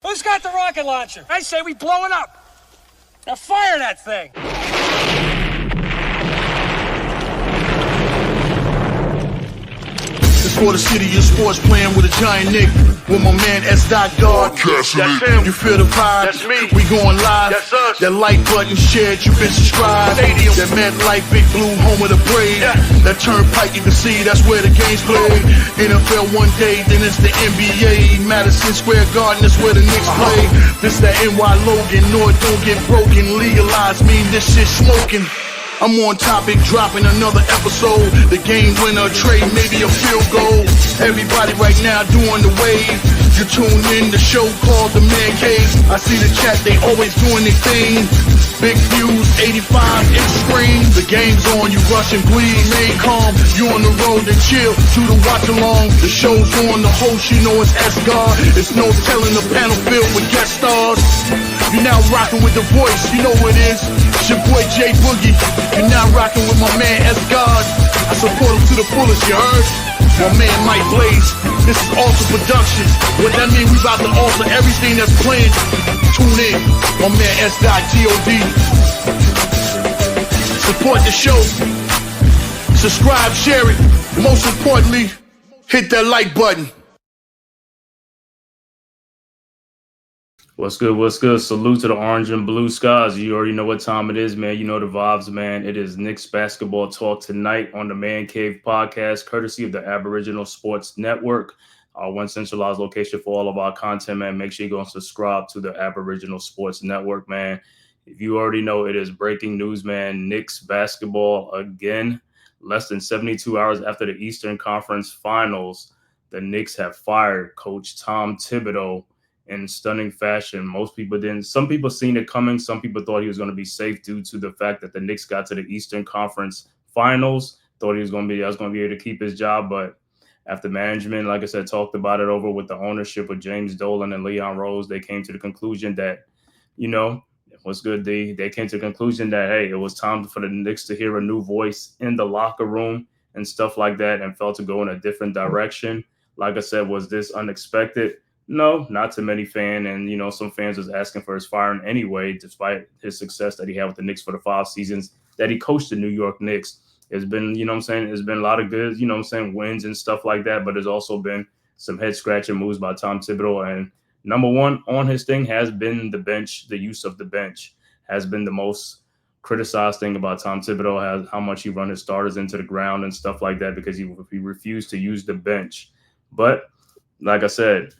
Who's got the rocket launcher? I say we blow it up. Now fire that thing. It's for the city of sports, playing with a giant Nick. With my man S. God. That's him. You feel the vibe? That's me. We going live. That's us. That like button shared, you been subscribed. Stadium. That MetLife, Big Blue, home of the Braves. Yeah. That turnpike, you can see that's where the game's played. NFL one day, then it's the NBA. Madison Square Garden, that's where the Knicks play. This that NY Logan, North don't get broken. Legalized mean this shit smoking. I'm on topic, dropping another episode. The game winner, trade, maybe a field goal. Everybody right now doing the wave. You tune in, the show called The-Man-Cave. I see the chat, they always doing their thing. Big views, 85 inch screen. The game's on, you rush and bleed. Stay calm, you on the road and chill. Do the watch along. The show's on, the host, you know it's S-God. It's no telling, the panel filled with guest stars. You're now rocking with the voice, you know what it is. It's your boy J Boogie. You're now rocking with my man S-God. I support him to the fullest, you heard? My man Mike Blaze. This is Alter Productions. What that mean, we about to alter everything that's playing. Tune in. My man S.God. Support the show. Subscribe, share it. Most importantly, hit that like button. What's good? What's good? Salute to the orange and blue skies. You already know what time it is, man. You know the vibes, man. It is Knicks basketball talk tonight on the Man-Cave podcast, courtesy of the Aboriginal Sports Network, our one centralized location for all of our content, man. Make sure you go and subscribe to the Aboriginal Sports Network, man. If you already know, it is breaking news, man. Knicks basketball again. Less than 72 hours after the Eastern Conference Finals, the Knicks have fired Coach Tom Thibodeau in stunning fashion. Most people didn't. Some people seen it coming. Some people thought he was going to be safe due to the fact that the Knicks got to the Eastern Conference Finals. Thought he was going to be able to keep his job. But after management, like I said, talked about it over with the ownership of James Dolan and Leon Rose, they came to the conclusion that, you know, what's good, D? They came to the conclusion that, hey, it was time for the Knicks to hear a new voice in the locker room and stuff like that, and felt to go in a different direction. Like I said, was this unexpected? No, not to many fans. And, you know, some fans was asking for his firing anyway, despite his success that he had with the Knicks for the 5 seasons that he coached the New York Knicks. It's been, you know what I'm saying, there's been a lot of good, you know what I'm saying, wins and stuff like that. But there's also been some head-scratching moves by Tom Thibodeau. And number one on his thing has been the bench. The use of the bench has been the most criticized thing about Tom Thibodeau, has how much he run his starters into the ground and stuff like that, because he refused to use the bench. But like I said,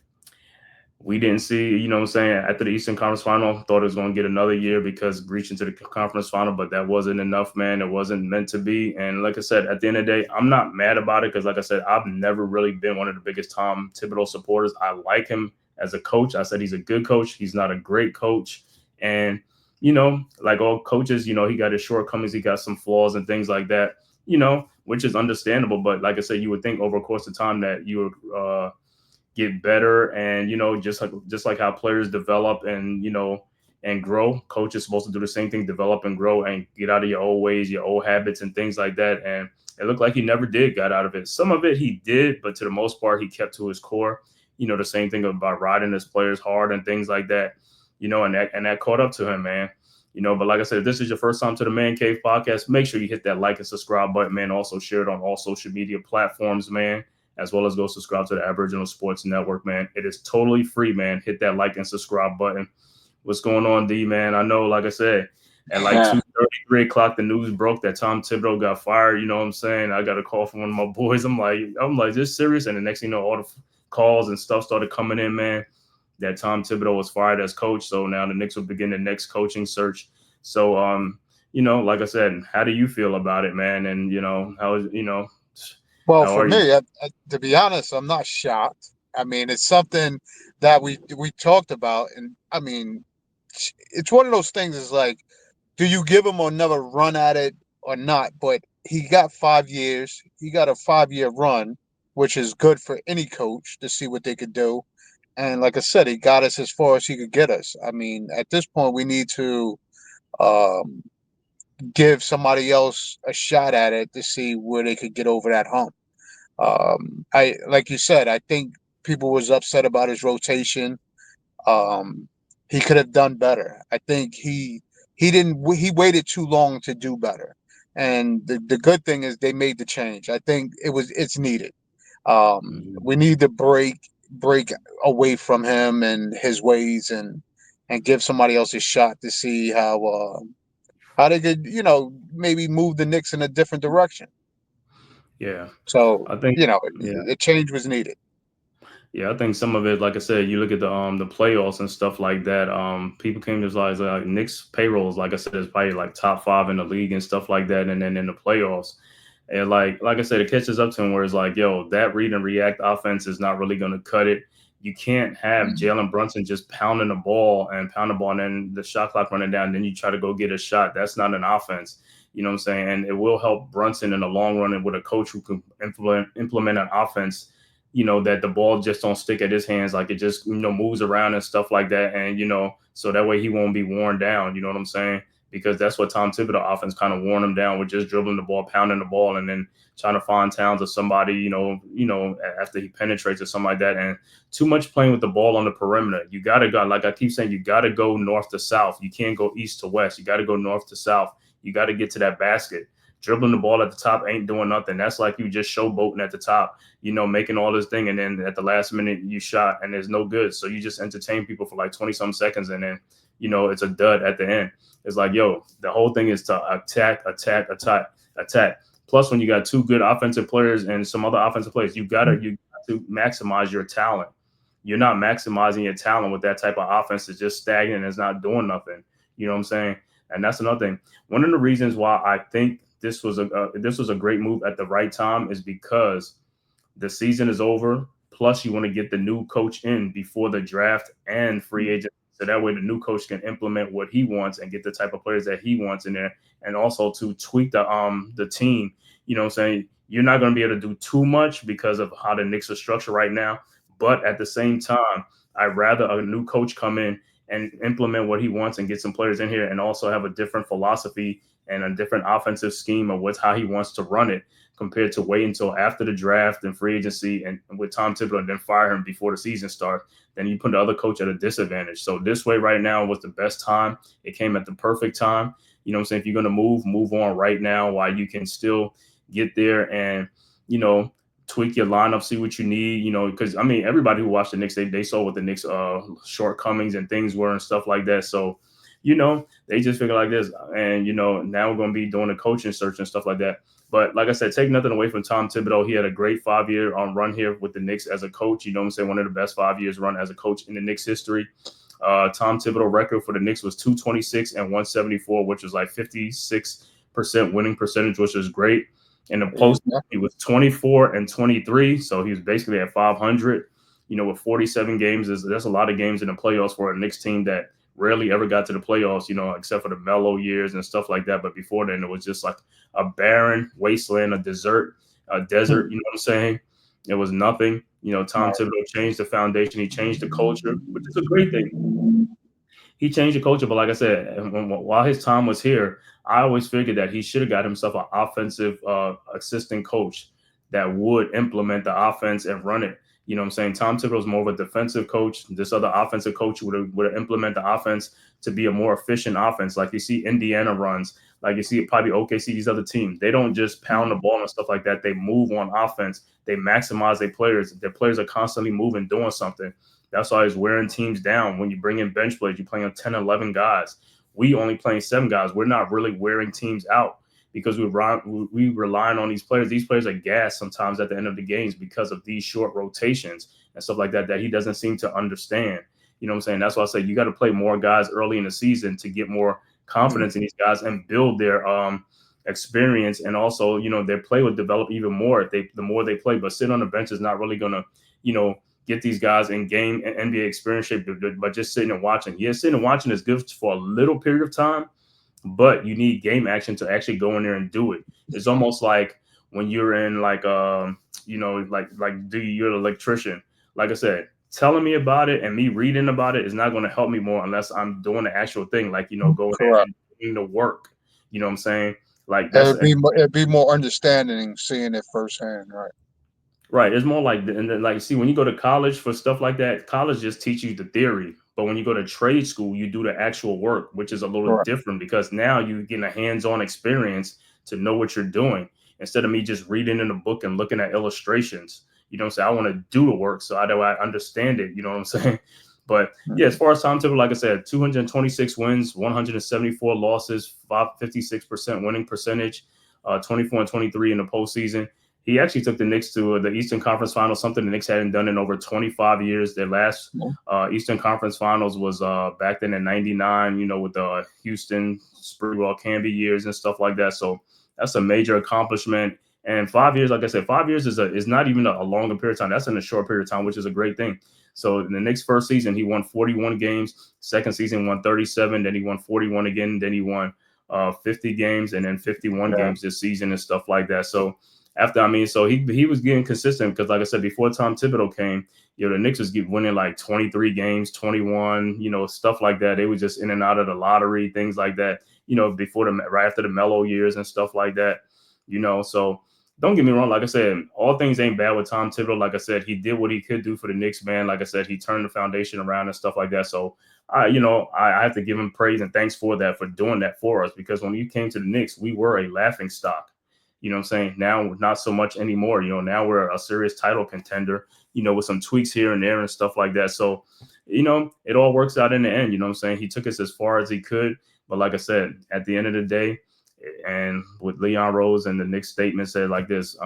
we didn't see, you know what I'm saying, after the Eastern Conference Final, thought it was going to get another year because reaching to the conference final, but that wasn't enough, man. It wasn't meant to be. And like I said, at the end of the day, I'm not mad about it because, like I said, I've never really been one of the biggest Tom Thibodeau supporters. I like him as a coach. I said he's a good coach. He's not a great coach. And, you know, like all coaches, you know, he got his shortcomings. He got some flaws and things like that, you know, which is understandable. But like I said, you would think over a course of time that you would get better, and, you know, just like how players develop and, you know, and grow. Coach is supposed to do the same thing, develop and grow and get out of your old ways, your old habits and things like that. And it looked like he never did got out of it. Some of it he did, but to the most part, he kept to his core. You know, the same thing about riding his players hard and things like that, you know, and that caught up to him, man. You know, but like I said, if this is your first time to the Man-Cave podcast, make sure you hit that like and subscribe button, man. Also share it on all social media platforms, man, as well as go subscribe to the Aboriginal Sports Network, man. It is totally free, man. Hit that like and subscribe button. What's going on, D, man? I know, like I said, at like 2:30, 3 o'clock, the news broke that Tom Thibodeau got fired. You know what I'm saying? I got a call from one of my boys. I'm like, this serious? And the next thing you know, all the calls and stuff started coming in, man, that Tom Thibodeau was fired as coach. So now the Knicks will begin the next coaching search. So, you know, like I said, how do you feel about it, man? And, you know, how, you know, well, for me, to be honest, I'm not shocked. I mean, it's something that we talked about, and I mean, it's one of those things. Is like, do you give him another run at it or not? But he got 5 years. He got a 5-year run, which is good for any coach to see what they could do. And like I said, he got us as far as he could get us. I mean, at this point, we need to give somebody else a shot at it to see where they could get over that hump. I like you said, I think people was upset about his rotation. he could have done better. I think he waited too long to do better. And the good thing is they made the change. I think it's needed. We need to break away from him and his ways, and give somebody else a shot to see how they could, maybe move the Knicks in a different direction. Yeah, So, I think. Yeah, the change was needed. yeah, I think some of it, like I said, you look at the playoffs and stuff like that. People came to realize like Knicks payrolls, like I said, is probably like top 5 in the league and stuff like that. And then in the playoffs, and like I said, it catches up to him where it's like, yo, that read and react offense is not really going to cut it. You can't have Jalen Brunson just pounding the ball, and then the shot clock running down. And then you try to go get a shot. That's not an offense. You know what I'm saying? And it will help Brunson in the long run, and with a coach who can implement an offense, that the ball just don't stick at his hands, like it just, moves around and stuff like that. And, so that way he won't be worn down. You know what I'm saying? Because that's what Tom Thibodeau offense kind of worn him down with, just dribbling the ball, pounding the ball, and then trying to find Towns or somebody, after he penetrates or something like that. And too much playing with the ball on the perimeter. You got to go, like I keep saying, you got to go north to south. You can't go east to west. You got to go north to south. You got to get to that basket. Dribbling the ball at the top ain't doing nothing. That's like you just showboating at the top, making all this thing, and then at the last minute you shot and there's no good. So you just entertain people for like 20-some seconds, and then, it's a dud at the end. It's like, yo, the whole thing is to attack. Plus, when you got 2 good offensive players and some other offensive players, you got to maximize your talent. You're not maximizing your talent with that type of offense. It's just stagnant. It's not doing nothing. You know what I'm saying? And that's another thing. One of the reasons why I think this was a great move at the right time is because the season is over. Plus, you want to get the new coach in before the draft and free agent, so that way the new coach can implement what he wants and get the type of players that he wants in there, and also to tweak the team. You know what I'm saying? You're not going to be able to do too much because of how the Knicks are structured right now. But at the same time, I'd rather a new coach come in and implement what he wants and get some players in here, and also have a different philosophy and a different offensive scheme of how he wants to run it, compared to wait until after the draft and free agency and with Tom Thibodeau and then fire him before the season starts. Then you put the other coach at a disadvantage. So this way right now was the best time. It came at the perfect time. You know what I'm saying? If you're going to move on right now while you can still get there and, tweak your lineup, see what you need, because everybody who watched the Knicks, they saw what the Knicks shortcomings and things were and stuff like that. So, they just figure like this, and now we're going to be doing a coaching search and stuff like that. But like I said, take nothing away from Tom Thibodeau. He had a great 5-year run here with the Knicks as a coach. You know what I'm saying? One of the best 5 years run as a coach in the Knicks history. Tom Thibodeau record for the Knicks was 226 and 174, which was like 56% winning percentage, which is great. In the post, he was 24 and 23, so he was basically at 500. With 47 games, that's a lot of games in the playoffs for a Knicks team that rarely ever got to the playoffs, except for the mellow years and stuff like that. But before then, it was just like a barren wasteland, a desert. You know what I'm saying? It was nothing. Tom Thibodeau changed the foundation. He changed the culture, which is a great thing. He changed the culture, but like I said, while his time was here, I always figured that he should have got himself an offensive assistant coach that would implement the offense and run it. You know what I'm saying? Tom Thibodeau is more of a defensive coach. This other offensive coach would have implement the offense to be a more efficient offense. Like you see Indiana runs, like you see probably OKC, these other teams. They don't just pound the ball and stuff like that. They move on offense. They maximize their players. Their players are constantly moving, doing something. That's why it's wearing teams down. When you bring in bench players, you're playing 10, 11 guys. We only playing 7 guys. We're not really wearing teams out because we relying on these players. These players are gassed sometimes at the end of the games because of these short rotations and stuff like that he doesn't seem to understand. You know what I'm saying? That's why I say you got to play more guys early in the season to get more confidence in these guys and build their experience. And also, their play will develop even more the more they play. But sitting on the bench is not really going to, get these guys in game and NBA experience shape, but just sitting and watching. Yeah, sitting and watching is good for a little period of time, but you need game action to actually go in there and do it. It's almost like when you're in like you're an electrician. Like I said, telling me about it and me reading about it is not going to help me more unless I'm doing the actual thing, like going there and doing the work. You know what I'm saying? Like it'd be more understanding seeing it firsthand, right? Right. It's more like, and then like, see, when you go to college for stuff like that, college just teach you the theory. But when you go to trade school, you do the actual work, which is a little Right. different because now you're getting a hands-on experience to know what you're doing instead of me just reading in a book and looking at illustrations. You know what I'm saying? I want to do the work so I understand it. You know what I'm saying? But yeah, as Mhm. far as timetable, like I said, 226 wins, 174 losses, 56% winning percentage, 24 and 23 in the postseason. He actually took the Knicks to the Eastern Conference Finals, something the Knicks hadn't done in over 25 years. Their last Eastern Conference Finals was back then in '99, you know, with the Houston Sprewell Canby years and stuff like that. So that's a major accomplishment. And 5 years, like I said, 5 years is not even a longer period of time. That's in a short period of time, which is a great thing. So in the Knicks' first season, he won 41 games. Second season, won 37. Then he won 41 again. Then he won 50 games and then 51 Yeah. games this season and stuff like that. So after, I mean, so he was getting consistent because, like I said, before Tom Thibodeau came, you know, the Knicks was winning like 23 games, 21, you know, stuff like that. They were just in and out of the lottery, things like that, you know, right after the Melo years and stuff like that, you know. So don't get me wrong. Like I said, all things ain't bad with Tom Thibodeau. Like I said, he did what he could do for the Knicks, man. Like I said, he turned the foundation around and stuff like that. So I have to give him praise and thanks for that, for doing that for us, because when you came to the Knicks, we were a laughing stock. You know what I'm saying? Now, not so much anymore. You know, now we're a serious title contender, you know, with some tweaks here and there and stuff like that. So, you know, it all works out in the end. You know what I'm saying? He took us as far as he could. But like I said, at the end of the day, and with Leon Rose and the Knicks statement said like this,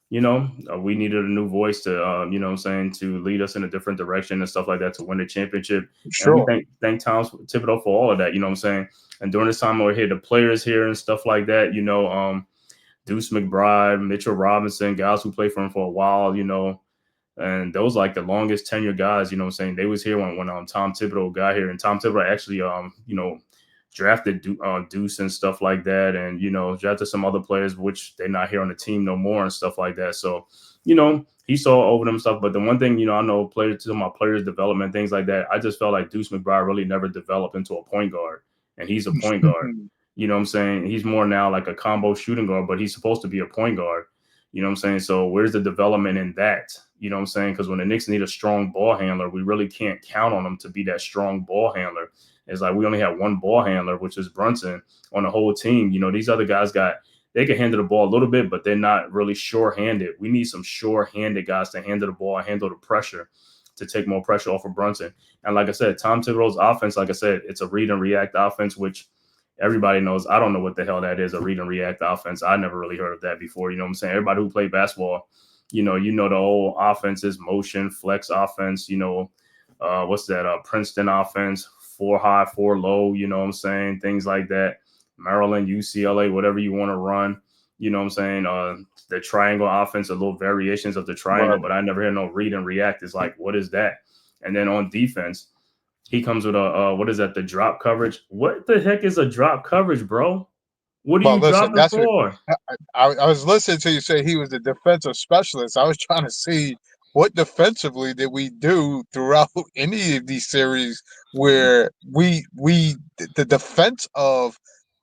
we needed a new voice to, you know what I'm saying, to lead us in a different direction and stuff like that to win the championship. And we Sure. thank Tom Thibodeau for all of that, you know what I'm saying? And during this time, we're here, the players here and stuff like that, you know, Deuce McBride, Mitchell Robinson, guys who played for him for a while, you know, and those like the longest tenure guys, you know what I'm saying? They was here when Tom Thibodeau got here, and Tom Thibodeau actually, drafted Deuce and stuff like that, and, you know, drafted some other players, which they're not here on the team no more and stuff like that. So, you know, he saw over them stuff. But the one thing, you know, I know players, to my players development, things like that, I just felt like Deuce McBride really never developed into a point guard, and he's a point guard. You know what I'm saying? He's more now like a combo shooting guard, but he's supposed to be a point guard. You know what I'm saying? So where's the development in that? You know what I'm saying? Because when the Knicks need a strong ball handler, we really can't count on them to be that strong ball handler. It's like we only have one ball handler, which is Brunson, on the whole team. You know, these other guys they can handle the ball a little bit, but they're not really sure-handed. We need some sure-handed guys to handle the ball, handle the pressure, to take more pressure off of Brunson. And like I said, Tom Thibodeau's offense, like I said, it's a read and react offense, which everybody knows. I don't know what the hell that is, a read and react offense. I never really heard of that before. You know what I'm saying? Everybody who played basketball, you know the whole offense is motion, flex offense, you know, what's that? Princeton offense, 4 high, 4 low, you know what I'm saying? Things like that. Maryland, UCLA, whatever you want to run, you know what I'm saying? The triangle offense, a little variations of the triangle, Right. but I never heard no read and react. It's like, what is that? And then on defense, he comes with a what is that? The drop coverage. What the heck is a drop coverage, bro? What are Well, you listen, dropping that's what for? I was listening to you say he was a defensive specialist. I was trying to see what defensively did we do throughout any of these series where the defense of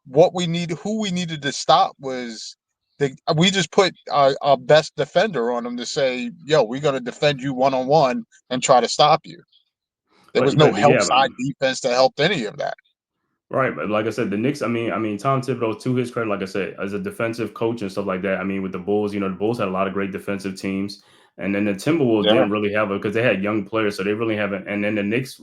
what we need, who we needed to stop was we just put our best defender on him to say, yo, we're going to defend you one-on-one and try to stop you. There was no But help yeah, side defense that helped any of that. right, but like I said, the Knicks. I mean, Tom Thibodeau, to his credit, like I said, as a defensive coach and stuff like that. I mean, with the Bulls, you know, the Bulls had a lot of great defensive teams, and then the Timberwolves Yeah. didn't really have it because they had young players, so they really haven't. And then the Knicks,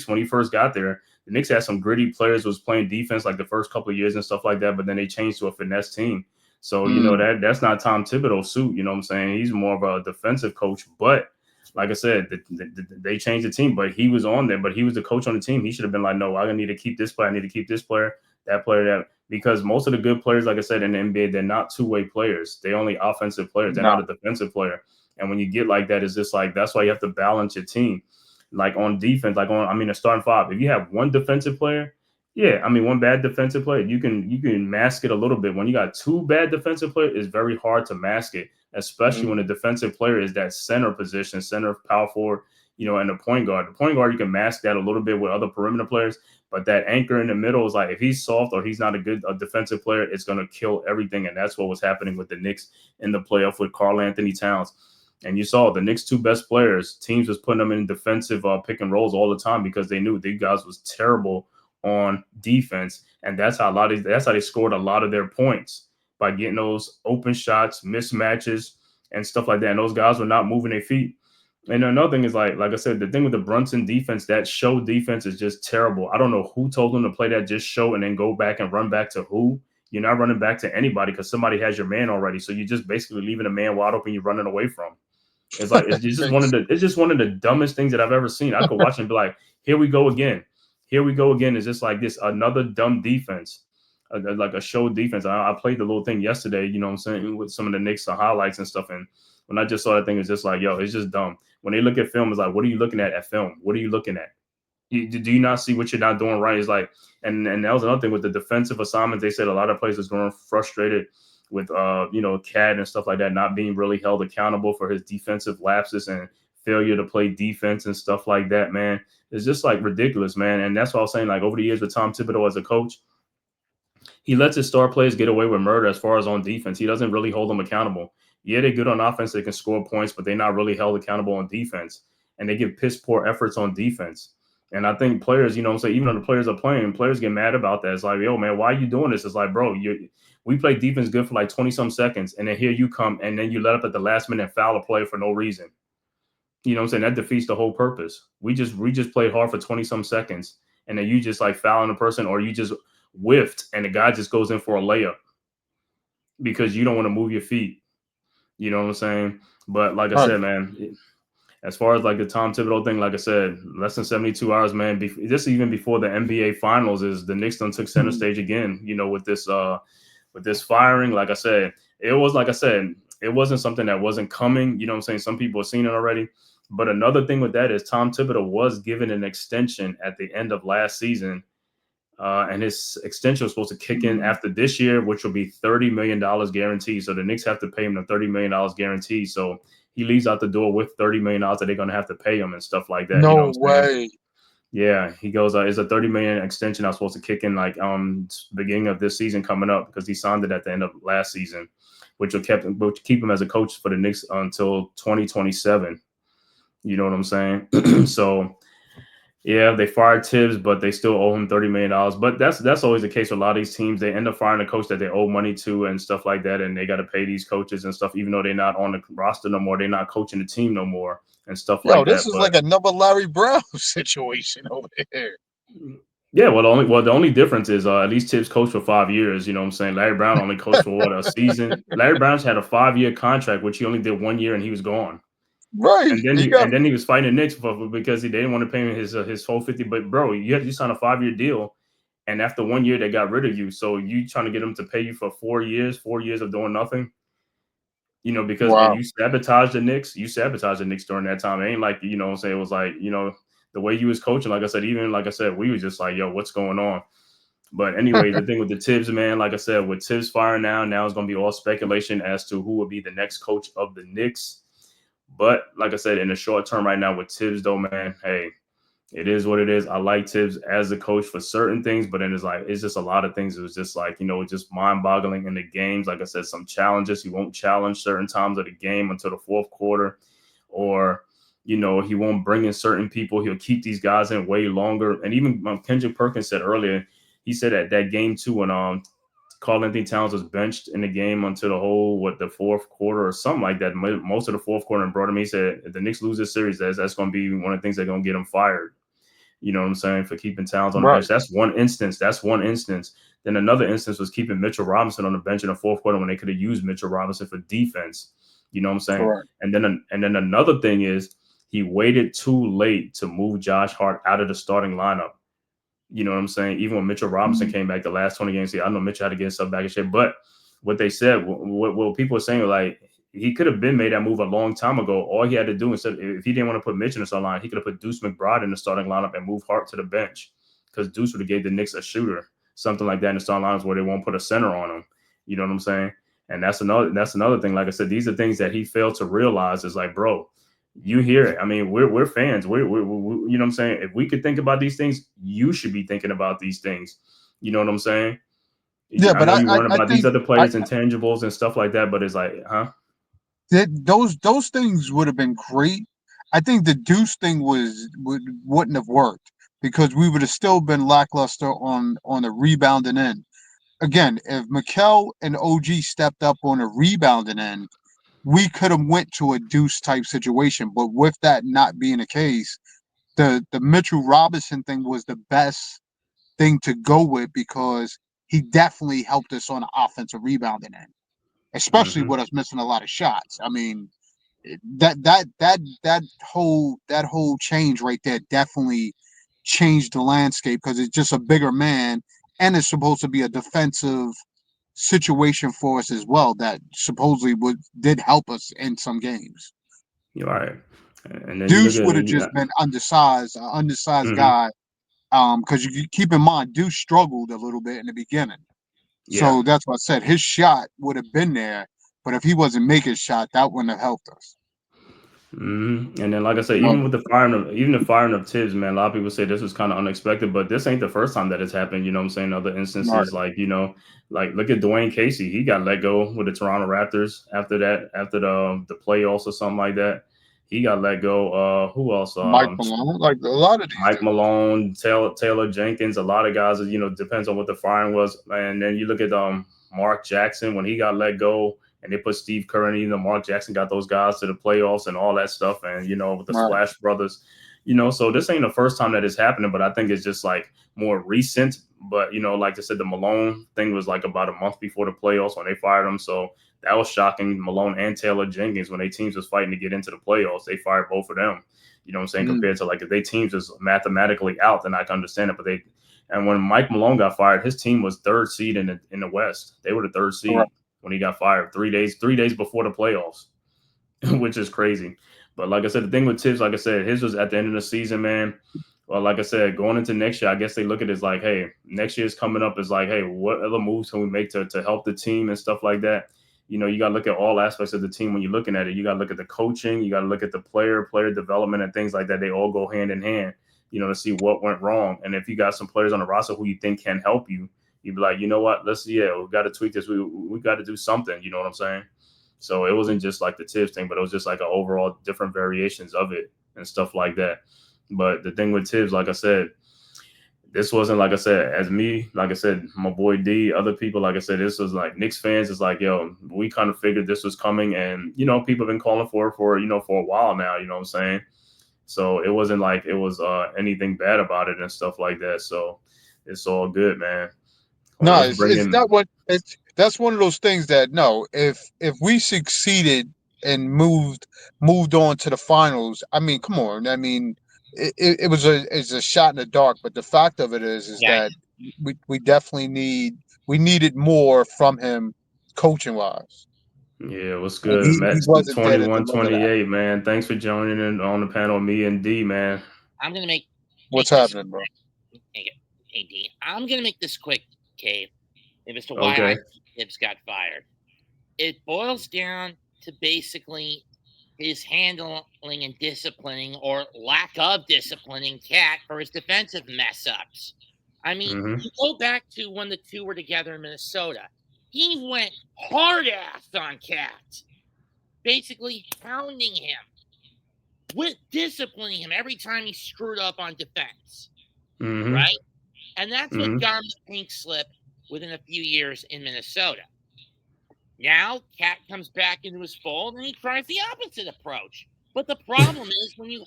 when he first got there, the Knicks had some gritty players, was playing defense like the first couple of years and stuff like that. But then they changed to a finesse team. So you know Mm, that's not Tom Thibodeau's suit. You know what I'm saying? He's more of a defensive coach, but like I said, they changed the team, but he was on there. But he was the coach on the team. He should have been like, no, I need to keep this player. I need to keep this player, that player, that. Because most of the good players, like I said, in the NBA, they're not two-way players. They're only offensive players. They're no. not a defensive player. And when you get like that, it's just like, that's why you have to balance your team. Like on defense, a starting five, if you have one defensive player, yeah, I mean, one bad defensive player, you can mask it a little bit. When you got two bad defensive players, it's very hard to mask it, especially Mm, when a defensive player is that center position, center, power forward. and the point guard. The point guard, you can mask that a little bit with other perimeter players, but that anchor in the middle is like, if he's soft or he's not a good defensive player, it's going to kill everything. And that's what was happening with the Knicks in the playoff with Karl-Anthony Towns. And you saw the Knicks' two best players, teams was putting them in defensive pick and rolls all the time because they knew these guys was terrible on defense. And that's how they scored a lot of their points, by getting those open shots, mismatches, and stuff like that. And those guys were not moving their feet. And another thing is, like I said, the thing with the Brunson defense, that show defense is just terrible. I don't know who told them to play that just show and then go back and run back to who. You're not running back to anybody because somebody has your man already. So you're just basically leaving a man wide open you're running away from. It's like it's just one of the dumbest things that I've ever seen. I could watch and be like, here we go again. Here we go again. It's just like this, another dumb defense. Like a show defense. I played the little thing yesterday, you know what I'm saying, with some of the Knicks highlights and stuff. And when I just saw that thing, it's just like, yo, it's just dumb. When they look at film, it's like, what are you looking at film? What are you looking at? Do you not see what you're not doing right? It's like, and that was another thing with the defensive assignments. They said a lot of players going frustrated with, Cat and stuff like that, not being really held accountable for his defensive lapses and failure to play defense and stuff like that, man. It's just like ridiculous, man. And that's what I was saying, like over the years with Tom Thibodeau as a coach, he lets his star players get away with murder as far as on defense. He doesn't really hold them accountable. Yeah, they're good on offense. They can score points, but they're not really held accountable on defense. And they give piss poor efforts on defense. And I think players, even though the players are playing, players get mad about that. It's like, yo, man, why are you doing this? It's like, bro, we play defense good for like 20-some seconds, and then here you come, and then you let up at the last minute and foul a play for no reason. You know what I'm saying? That defeats the whole purpose. We just played hard for 20-some seconds, and then you just like fouling a person, or you just whiffed and the guy just goes in for a layup because you don't want to move your feet. You know what I'm saying? But like I said, man, as far as like the Tom Thibodeau thing, like I said, less than 72 hours, man. This even before the NBA Finals, is the Knicks done took center stage again. With this firing, like I said, it wasn't something that wasn't coming. You know what I'm saying? Some people have seen it already. But another thing with that is Tom Thibodeau was given an extension at the end of last season. And his extension was supposed to kick in after this year, which will be $30 million guaranteed. So the Knicks have to pay him the $30 million guaranteed. So he leaves out the door with $30 million that they're going to have to pay him and stuff like that. No way. Yeah, he goes, it's a $30 million extension that's supposed to kick in like beginning of this season coming up, because he signed it at the end of last season, which will keep him as a coach for the Knicks until 2027. You know what I'm saying? So yeah, they fired Tibbs, but they still owe him $30 million. But that's always the case with a lot of these teams. They end up firing a coach that they owe money to and stuff like that, and they got to pay these coaches and stuff, even though they're not on the roster no more. They're not coaching the team no more and stuff like that. This is like another Larry Brown situation over here. Yeah, well, the only difference is at least Tibbs coached for 5 years. You know what I'm saying? Larry Brown only coached for a season. Larry Brown's had a 5-year contract, which he only did 1 year, and he was gone. Right, and then he was fighting the Knicks because they didn't want to pay him his whole 50. But bro, you signed a 5-year deal, and after 1 year they got rid of you. So you trying to get them to pay you for 4 years of doing nothing? Because and you sabotaged the Knicks. You sabotaged the Knicks during that time. It ain't like it was like the way you was coaching. Like I said, we was just like, yo, what's going on? But anyway, the thing with the Tibbs, man, like I said, with Tibbs firing now it's going to be all speculation as to who will be the next coach of the Knicks. But like I said, in the short term right now with Tibbs, though, man, hey, it is what it is. I like Tibbs as a coach for certain things, but then it's just a lot of things. It was just like, just mind-boggling in the games. Like I said, some challenges. He won't challenge certain times of the game until the fourth quarter, or, he won't bring in certain people. He'll keep these guys in way longer. And even Kendrick Perkins said earlier, he said that game 2 when Karl-Anthony Towns was benched in the game until the fourth quarter or something like that, most of the fourth quarter, and brought him. He said, if the Knicks lose this series, that's going to be one of the things that's going to get him fired. You know what I'm saying? For keeping Towns on the bench. That's one instance. Then another instance was keeping Mitchell Robinson on the bench in the fourth quarter when they could have used Mitchell Robinson for defense. You know what I'm saying? Correct. And then another thing is he waited too late to move Josh Hart out of the starting lineup. You know what I'm saying? Even when Mitchell Robinson came back the last 20 games, I know Mitchell had to get himself back in shape. But what they said, what people are saying, like, he could have been made that move a long time ago. All he had to do, instead, if he didn't want to put Mitch in the starting line, he could have put Deuce McBride in the starting lineup and moved Hart to the bench, because Deuce would have gave the Knicks a shooter, something like that in the starting lines where they won't put a center on him. You know what I'm saying? And that's another thing. Like I said, these are things that he failed to realize. Is like, bro, You hear it. I mean, we're fans. We you know what I'm saying? If we could think about these things, you should be thinking about these things. You know what I'm saying? Yeah, I but know you worrying I about these think other players, intangibles and stuff like that, but it's like, huh? that those things would have been great. I think the Deuce thing wouldn't have worked because we would have still been lackluster on the rebounding end. Again, if Mikel and OG stepped up on a rebounding end, we could have went to a Deuce type situation. But with that not being the case, the Mitchell Robinson thing was the best thing to go with because he definitely helped us on the offensive rebounding end, especially Mm-hmm. with us missing a lot of shots. I mean, that whole change right there definitely changed the landscape because it's just a bigger man and it's supposed to be a defensive situation for us as well that supposedly did help us in some games. You're right. And then you look Deuce at would have it, just been undersized, an undersized mm-hmm. guy. Because you keep in mind, Deuce struggled a little bit in the beginning. Yeah. So that's what I said. His shot would have been there, but if he wasn't making a shot, that wouldn't have helped us. Mm-hmm. And then, like I said, Well, even the firing of Tibbs, man, a lot of people say this was kind of unexpected, but this ain't the first time that it's happened. You know what I'm saying? Other right. instances, like like look at Dwayne Casey. He got let go with the Toronto Raptors after the playoffs or something like that. He got let go. Who else? Mike Malone, like a lot of these Mike dudes. Malone, Taylor Jenkins, a lot of guys. Depends on what the firing was. And then you look at Mark Jackson when he got let go, and they put Steve Kerr and Mark Jackson got those guys to the playoffs and all that stuff. And with the Right. Splash Brothers, so this ain't the first time that it's happening, but I think it's just like more recent. But like I said, the Malone thing was like about a month before the playoffs when they fired him. So that was shocking. Malone and Taylor Jenkins, when their teams was fighting to get into the playoffs, they fired both of them. You know what I'm saying? Mm, Compared to like if their teams is mathematically out, then I can understand it. But and when Mike Malone got fired, his team was third seed in the West. They were the third correct. seed when he got fired 3 days before the playoffs, which is crazy. But like I said, the thing with Tibbs, like I said, his was at the end of the season, man. Well, like I said, going into next year, I guess they look at it as like, hey, next year's coming up is like, hey, what other moves can we make to help the team and stuff like that? You got to look at all aspects of the team when you're looking at it. You got to look at the coaching, you got to look at the player development and things like that. They all go hand in hand, to see what went wrong. And if you got some players on the roster who you think can help you, you'd be like, you know what, we got to tweak this. We got to do something. You know what I'm saying? So it wasn't just like the Tibbs thing, but it was just like an overall different variations of it and stuff like that. But the thing with Tibbs, like I said, this wasn't, like I said, as me, like I said, my boy D, other people, like I said, this was like Knicks fans. It's like, yo, we kind of figured this was coming, and people have been calling for a while now. You know what I'm saying? So it wasn't like it was anything bad about it and stuff like that. So it's all good, man. Well, No, let's bring it's in. not what it's. That's one of those things that no, if we succeeded and moved on to the finals, I mean, come on, I mean, it was it's a shot in the dark. But the fact of it is Yeah, that we definitely needed more from him, coaching wise. Yeah, what's And good, he Matt? wasn't there to deliver that. 2128, man. Thanks for joining in on the panel, me and D, man. I'm gonna make What's this happening, bro? AD. I'm gonna make this quick, Cave, as to why I Okay. think Tibbs got fired. It boils down to basically his handling and disciplining or lack of disciplining Cat for his defensive mess ups. I mean, Mm-hmm. you go back to when the two were together in Minnesota. He went hard ass on Cat, basically pounding him, with disciplining him every time he screwed up on defense. Mm-hmm. Right? And that's what Mm-hmm. got him the pink slip within a few years in Minnesota. Now, Cat comes back into his fold and he tries the opposite approach. But the problem is when you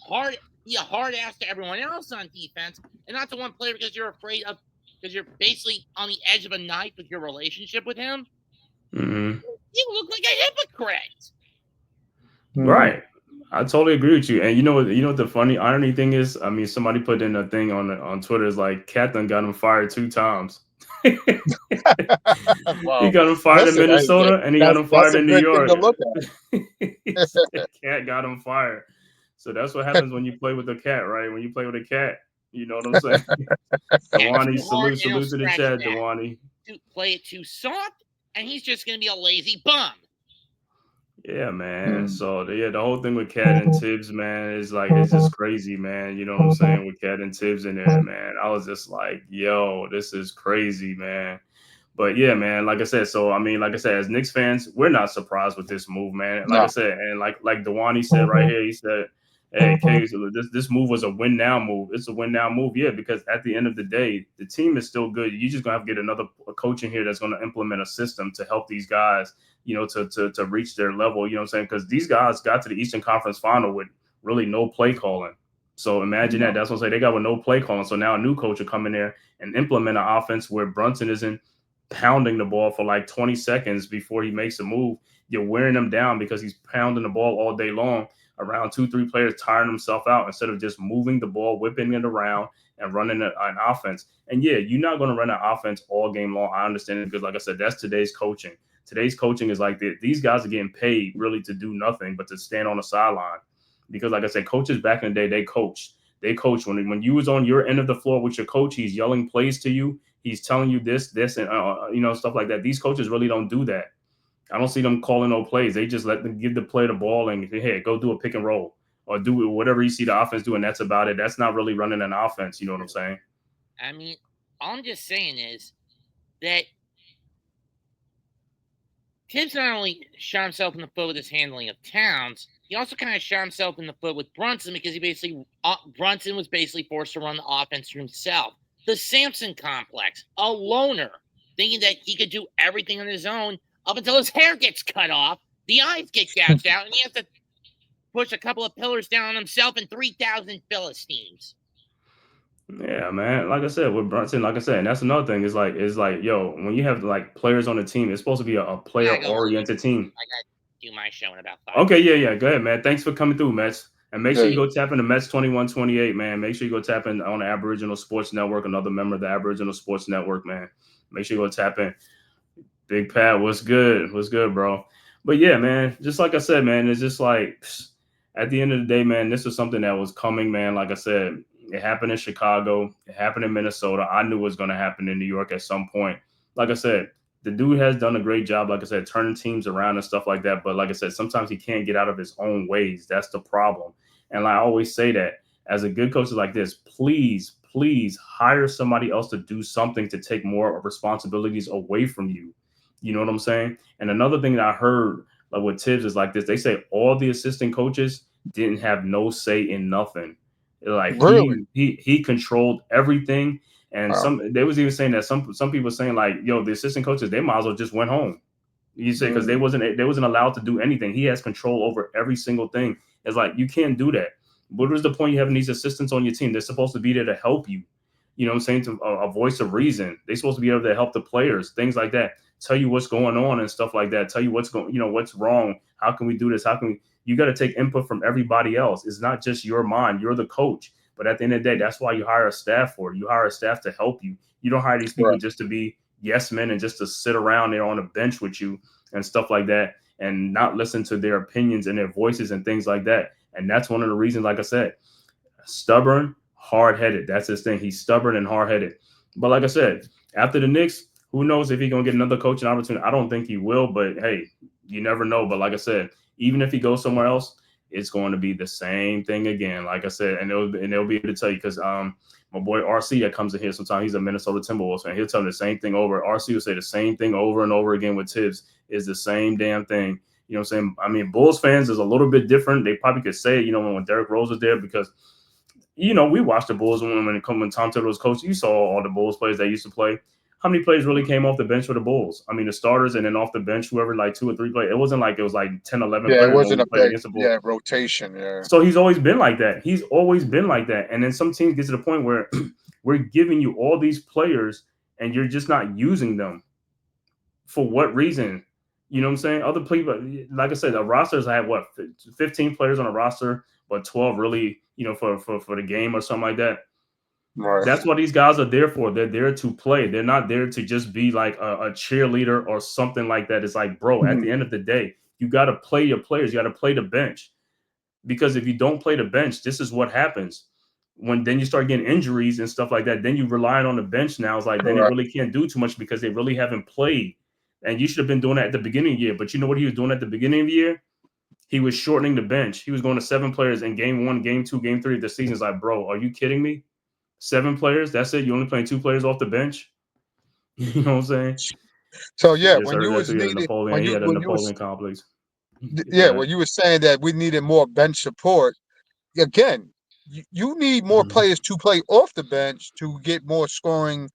be a hard ass to everyone else on defense and not to one player because you're afraid of, because you're basically on the edge of a knife with your relationship with him, Mm-hmm. you look like a hypocrite. Right. I totally agree with you. And you know what the funny irony thing is? I mean, somebody put in a thing on Twitter is like Cat done got him fired 2 times. He Wow, got him fired in listen, Minnesota and he got him that's fired a in New good thing York. to look He at. said Cat got him fired. So that's what happens when you play with a cat, right? When you play with a cat, you know what I'm saying? Cat Dewani, too hard and he'll salute to the scratch chat, back. Dewani. Play it too soft and he's just going to be a lazy bum. Yeah, man. So the whole thing with Cat and Tibbs, man, is like it's just crazy, man. You know what I'm saying? With Cat and Tibbs in there, man. I was just like, yo, this is crazy, man. But yeah, man, like I said, so I mean, like I said, as Knicks fans, we're not surprised with this move, man. Like I No. said, and like Dewani said right here, he said, "Hey, K, this move was a win now move. It's a win now move, yeah, because at the end of the day, the team is still good. You just gonna have to get another coach in here that's gonna implement a system to help these guys, you know, to reach their level. You know what I'm saying? Because these guys got to the Eastern Conference Final with really no play calling. So imagine that. That's what I'm saying. They got with no play calling. So now a new coach will come in there and implement an offense where Brunson isn't pounding the ball for like 20 seconds before he makes a move. You're wearing him down because he's pounding the ball all day long around 2-3 players, tiring himself out instead of just moving the ball, whipping it around and running an offense. And yeah, you're not going to run an offense all game long. I understand it because, like I said, that's today's coaching. Today's coaching is like these guys are getting paid really to do nothing but to stand on the sideline. Because, like I said, coaches back in the day, they coached. They coached when you was on your end of the floor with your coach. He's yelling plays to you. He's telling you this, and stuff like that. These coaches really don't do that. I don't see them calling no plays. They just let them give the player the ball and hey, go do a pick and roll or do whatever you see the offense do, and that's about it. That's not really running an offense. You know what I'm saying? I mean, all I'm just saying is that Tibbs not only shot himself in the foot with his handling of Towns, he also kind of shot himself in the foot with Brunson because Brunson was basically forced to run the offense for himself. The Samson complex, a loner, thinking that he could do everything on his own up until his hair gets cut off, the eyes get gouged out, and he has to push a couple of pillars down on himself and 3,000 Philistines. Yeah, man. Like I said, with Brunson, like I said, and that's another thing. It's like, yo, when you have like players on the team, it's supposed to be a player-oriented team. I got to do my show in about 5 Okay, yeah. Go ahead, man. Thanks for coming through, Mets. And make sure Yeah. you go tap into Mets 2128, man. Make sure you go tap in on the Aboriginal Sports Network, another member of the Aboriginal Sports Network, man. Make sure you go tap in. Big Pat, what's good? What's good, bro? But yeah, man, just like I said, man, it's just like at the end of the day, man, this was something that was coming, man. Like I said, it happened in Chicago, it happened in Minnesota. I knew it was going to happen in New York at some point. Like I said, the dude has done a great job, like I said, turning teams around and stuff like that. But like I said, sometimes he can't get out of his own ways. That's the problem. And like I always say that as a good coach like this, please hire somebody else to do something to take more responsibilities away from you. You know what I'm saying? And another thing that I heard like with Tibbs is like this. They say all the assistant coaches didn't have no say in nothing. Like Really? he controlled everything. And Wow. they was even saying that some people saying like, yo, the assistant coaches, they might as well just went home. You say because they wasn't allowed to do anything. He has control over every single thing. It's like you can't do that. What was the point you having these assistants on your team? They're supposed to be there to help you. You know what I'm saying? To a voice of reason. They're supposed to be able to help the players, things like that. Tell you what's going on and stuff like that. Tell you what's going, what's wrong. How can we do this? How can we? You got to take input from everybody else. It's not just your mind. You're the coach. But at the end of the day, that's why you hire a staff for it. You hire a staff to help you. You don't hire these people Right. just to be yes men and just to sit around there on a bench with you and stuff like that and not listen to their opinions and their voices and things like that. And that's one of the reasons, like I said, stubborn, hard-headed. That's his thing. He's stubborn and hard-headed. But like I said, after the Knicks, who knows if he's going to get another coaching opportunity? I don't think he will, but hey, you never know. But like I said, even if he goes somewhere else, it's going to be the same thing again. Like I said, and they'll be able to tell you because my boy RC that comes in here sometimes, he's a Minnesota Timberwolves fan. He'll tell me the same thing over. RC will say the same thing over and over again with Tibbs is the same damn thing. You know what I'm saying? I mean, Bulls fans is a little bit different. They probably could say, when Derrick Rose was there because, we watched the Bulls when Tom Thibodeau was coach. You saw all the Bulls players that used to play. How many players really came off the bench for the Bulls? I mean, the starters and then off the bench, whoever, like 2 or 3 players. It wasn't like it was like 10, 11 Yeah, players it wasn't a played big against the Bulls. rotation. Yeah. So he's always been like that. He's always been like that. And then some teams get to the point where we're giving you all these players and you're just not using them. For what reason? You know what I'm saying? Other people, like I said, the rosters have 15 players on a roster, but 12 really, for the game or something like that. Right. That's what these guys are there for. They're there to play. They're not there to just be like a cheerleader or something like that. It's like, bro, at the end of the day, you got to play your players. You got to play the bench. Because if you don't play the bench, this is what happens. When then you start getting injuries and stuff like that, then you relying on the bench now. It's like, then they really can't do too much because they really haven't played. And you should have been doing that at the beginning of the year. But you know what he was doing at the beginning of the year? he was shortening the bench. He was going to 7 players in game 1, game 2, game 3 of the season. It's like, bro, are you kidding me? 7 players? That's it? You only playing 2 players off the bench? You know what I'm saying? So yeah, I just when heard you that was too. needed, He had a Napoleon complex. when you were saying that we needed more bench support, again, you need more players to play off the bench to get more scoring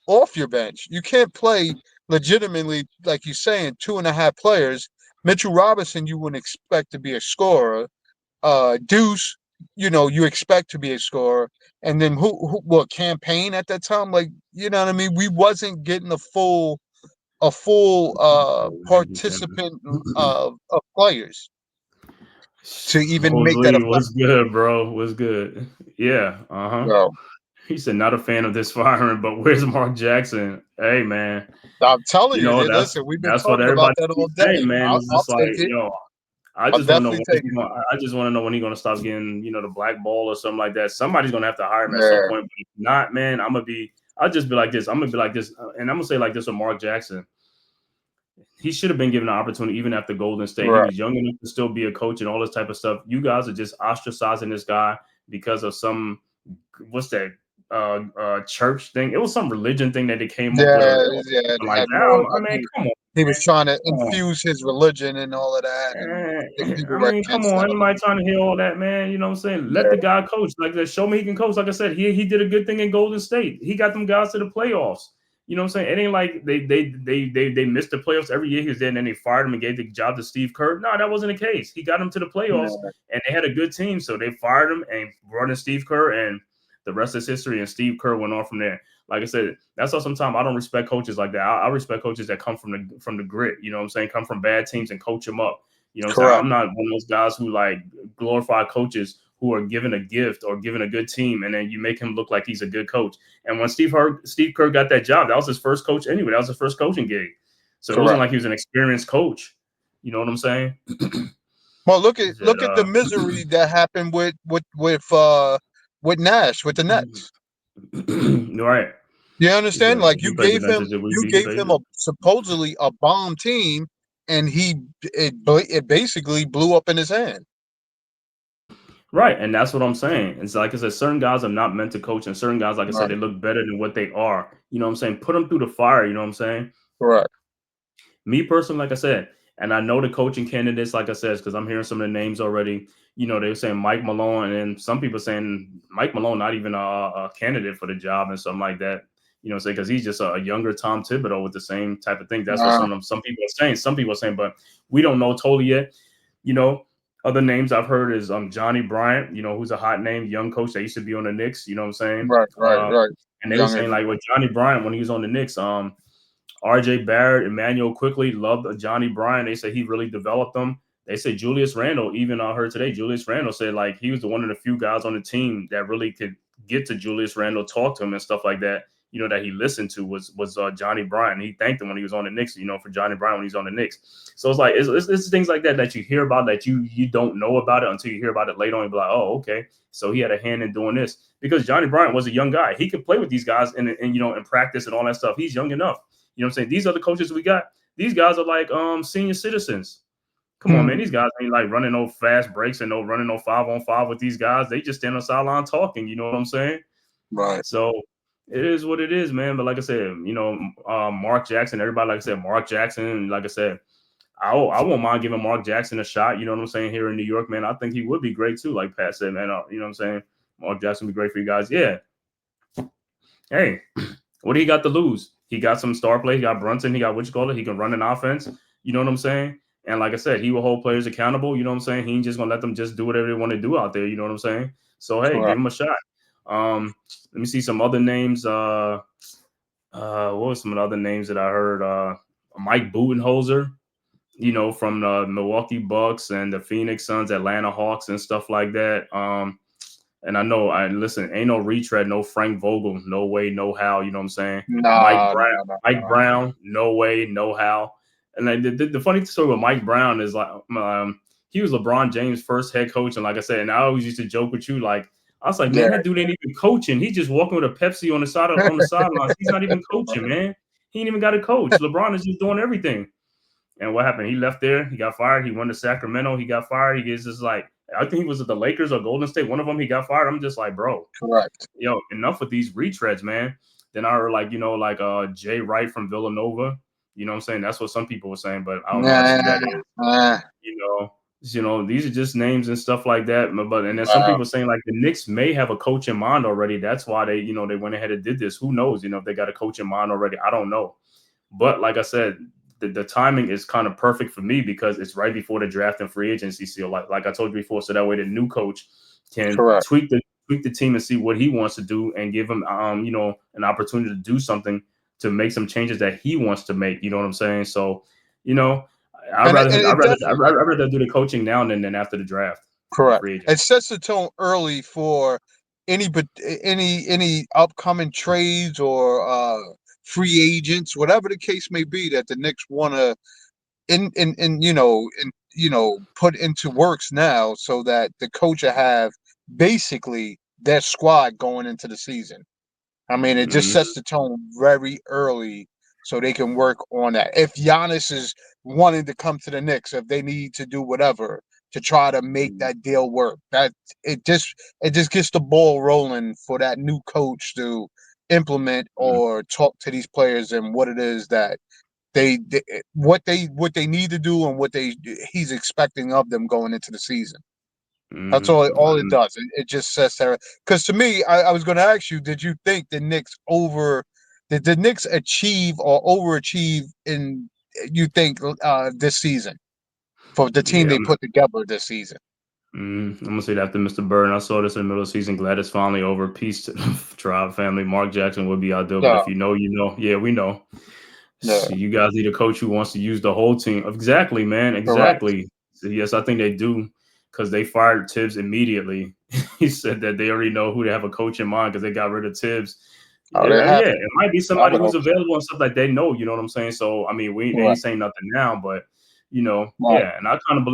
off your bench. You can't play legitimately, like you're saying, 2.5 players. Mitchell Robinson, you wouldn't expect to be a scorer. Deuce, you expect to be a scorer. And then what campaign at that time? Like, you know what I mean? We wasn't getting a full participant of players to even make that Mosley effect. was good, bro. Was good. Yeah. So He said, not a fan of this firing, but where's Mark Jackson? Hey, man. I'm telling you, That's listen, we've been that's what talking about everybody that all keeps day. saying, man. It's I'll just like, take it. I I'll just want to know definitely take it. I just want to know when he's gonna stop getting, the black ball or something like that. Somebody's gonna have to hire him at some Yeah, point. But if not, man, I'll just be like this. I'm gonna be like this, and I'm gonna say like this with Mark Jackson. He should have been given an opportunity even after Golden State. He right. was young enough to still be a coach and all this type of stuff. You guys are just ostracizing this guy because of some what's that church thing? It was some religion thing that they came up with Yeah, or yeah. something It like had more. that. I mean, come on. He was trying to Come on. infuse his religion and all of that, and people I were mean, come against on. that. Anybody trying to hear all that, man? You know what I'm saying? Let the Yeah, guy coach. Like that, show me he can coach. Like I said, he did a good thing in Golden State. He got them guys to the playoffs. You know what I'm saying? It ain't like they missed the playoffs every year he was there, and then they fired him and gave the job to Steve Kerr. No, that wasn't the case. He got them to the playoffs, yeah, and they had a good team, so they fired him and brought in Steve Kerr, and the rest is history. And Steve Kerr went on from there. Like I said, that's why sometimes I don't respect coaches like that. I respect coaches that come from the grit. You know what I'm saying? Come from bad teams and coach them up. You know what I'm saying? correct. I'm not one of those guys who like glorify coaches who are given a gift or given a good team, and then you make him look like he's a good coach. And when Steve Kerr got that job, that was his first coach anyway. That was his first coaching gig. So it wasn't Correct. like he was an experienced coach. You know what I'm saying? Well, look He at said, the misery that happened with Nash with the Nets. right. You He understand? said, Like we played the Nets as if we you beat the gave him a Pacers. supposedly a bomb team, and it basically blew up in his hand. Right, and that's what I'm saying. It's like I said, certain guys are not meant to coach, and certain guys, like I said, Right. they look better than what they are. You know what I'm saying? Put them through the fire. You know what I'm saying? Correct. Me personally, like I said, and I know the coaching candidates, like I said, because I'm hearing some of the names already. They were saying Mike Malone, and some people saying Mike Malone not even a candidate for the job and something like that. Say because he's just a younger Tom Thibodeau with the same type of thing. That's what Nah. some people are saying. Some people are saying, but we don't know totally yet. You know, other names I've heard is Johnny Bryant, who's a hot name, young coach that used to be on the Knicks. You know what I'm saying? Right. Right. Right. And they were Younger. saying like with Johnny Bryant when he was on the Knicks, RJ Barrett, Emmanuel quickly loved Johnny Bryant. They said he really developed them. They said Julius Randle, even I heard today, Julius Randle said like he was one of the few guys on the team that really could get to Julius Randle, talk to him and stuff like that. That he listened to was Johnny Bryant. He thanked him when he was on the Knicks, for Johnny Bryant when he's on the Knicks. So it's like it's things like that you hear about that you don't know about it until you hear about it later on. You be like, oh, okay. So he had a hand in doing this because Johnny Bryant was a young guy. He could play with these guys and in practice and all that stuff. He's young enough. You know what I'm saying? These are the coaches we got. These guys are like senior citizens. Come on, man. These guys ain't like running no fast breaks and no running no 5-on-5 with these guys. They just stand on the sideline talking. You know what I'm saying? Right. So it is what it is, man. But like I said, Mark Jackson, everybody, like I said, Mark Jackson, like I said, I won't mind giving Mark Jackson a shot. You know what I'm saying? Here in New York, man, I think he would be great too. Like Pat said, man, you know what I'm saying? Mark Jackson would be great for you guys. Yeah. Hey, what do he got to lose? He got some star play. He got Brunson. He got what you call it. He can run an offense. You know what I'm saying? And like I said, he will hold players accountable. You know what I'm saying? He ain't just gonna let them just do whatever they want to do out there. You know what I'm saying? So hey, give Correct. him a shot. Let me see some other names. What was some of the other names that I heard? Mike Budenholzer, from the Milwaukee Bucks and the Phoenix Suns, Atlanta Hawks, and stuff like that. And I know, ain't no retread, no Frank Vogel, no way, no how. You know what I'm saying? Nah. Nah. Mike Brown, no way, no how. And like, the funny story with Mike Brown is like, he was LeBron James' first head coach, and like I said, and I always used to joke with you, like I was like, man, Yeah. that dude ain't even coaching. He's just walking with a Pepsi on the sidelines. He's not even coaching, man. He ain't even got a coach. LeBron is just doing everything. And what happened? He left there. He got fired. He went to Sacramento. He got fired. He gets just like, I think he was at the Lakers or Golden State. One of them, he got fired. I'm just like, bro, Correct. yo, enough with these retreads, man. Then I heard like, Jay Wright from Villanova. You know what I'm saying? That's what some people were saying, but I don't know how true that is. These are just names and stuff like that. But and then some people saying like the Knicks may have a coach in mind already. That's why they went ahead and did this. Who knows? If they got a coach in mind already. I don't know. But like I said, the timing is kind of perfect for me because it's right before the draft and free agency. So like I told you before, so that way the new coach can tweak the team and see what he wants to do and give him an opportunity to do something to make some changes that he wants to make. You know what I'm saying? So, I'd rather do the coaching now than after the draft. Correct. It sets the tone early for any upcoming trades or free agents, whatever the case may be that the Knicks want to put into works now, so that the coach will have basically their squad going into the season. I mean, it just sets the tone very early so they can work on that. If Giannis is wanting to come to the Knicks, if they need to do whatever to try to make that deal work, that it just gets the ball rolling for that new coach to implement or talk to these players and what it is that what they need to do and what he's expecting of them going into the season. That's all it does. It just says there. Because to me, I was going to ask you, did you think did the Knicks achieve or overachieve in, you think, this season for the team they put together this season? I'm gonna say that after Mr. Bird. I saw this in the middle of the season. Glad it's finally over. Peace to the Tribe family. Mark Jackson would be out there, but if you know, you know. Yeah, we know. Yeah. So you guys need a coach who wants to use the whole team. Exactly, man. Exactly. So yes, I think they do, because they fired Tibbs immediately. He said that they already know who to have a coach in mind because they got rid of Tibbs. It might be somebody who's available and stuff like they know. You know what I'm saying? So I mean, they ain't saying nothing now, but and I kind of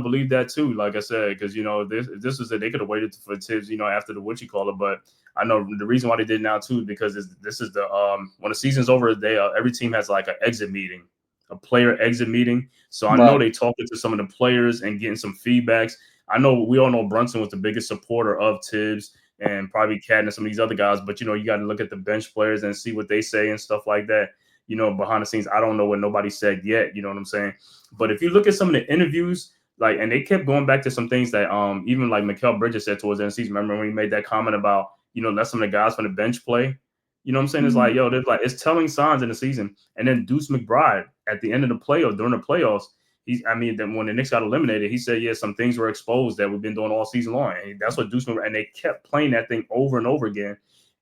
believe that too. Like I said, because this is it. They could have waited for Tibbs, after the but I know the reason why they did now too, because this is the when the season's over, every team has like an exit meeting, a player exit meeting. So I know they talking to some of the players and getting some feedbacks. I know we all know Brunson was the biggest supporter of Tibbs and probably Cat and some of these other guys, but you got to look at the bench players and see what they say and stuff like that. Behind the scenes, I don't know what nobody said yet. You know what I'm saying? But if you look at some of the interviews, and they kept going back to some things that even like Mikal Bridges said towards the end of the season. Remember when he made that comment about, let some of the guys from the bench play? You know what I'm saying? It's like, it's telling signs in the season. And then Deuce McBride at the end of the playoffs, during the playoffs, then when the Knicks got eliminated, he said, some things were exposed that we've been doing all season long. And that's what Deuce McBride, and they kept playing that thing over and over again.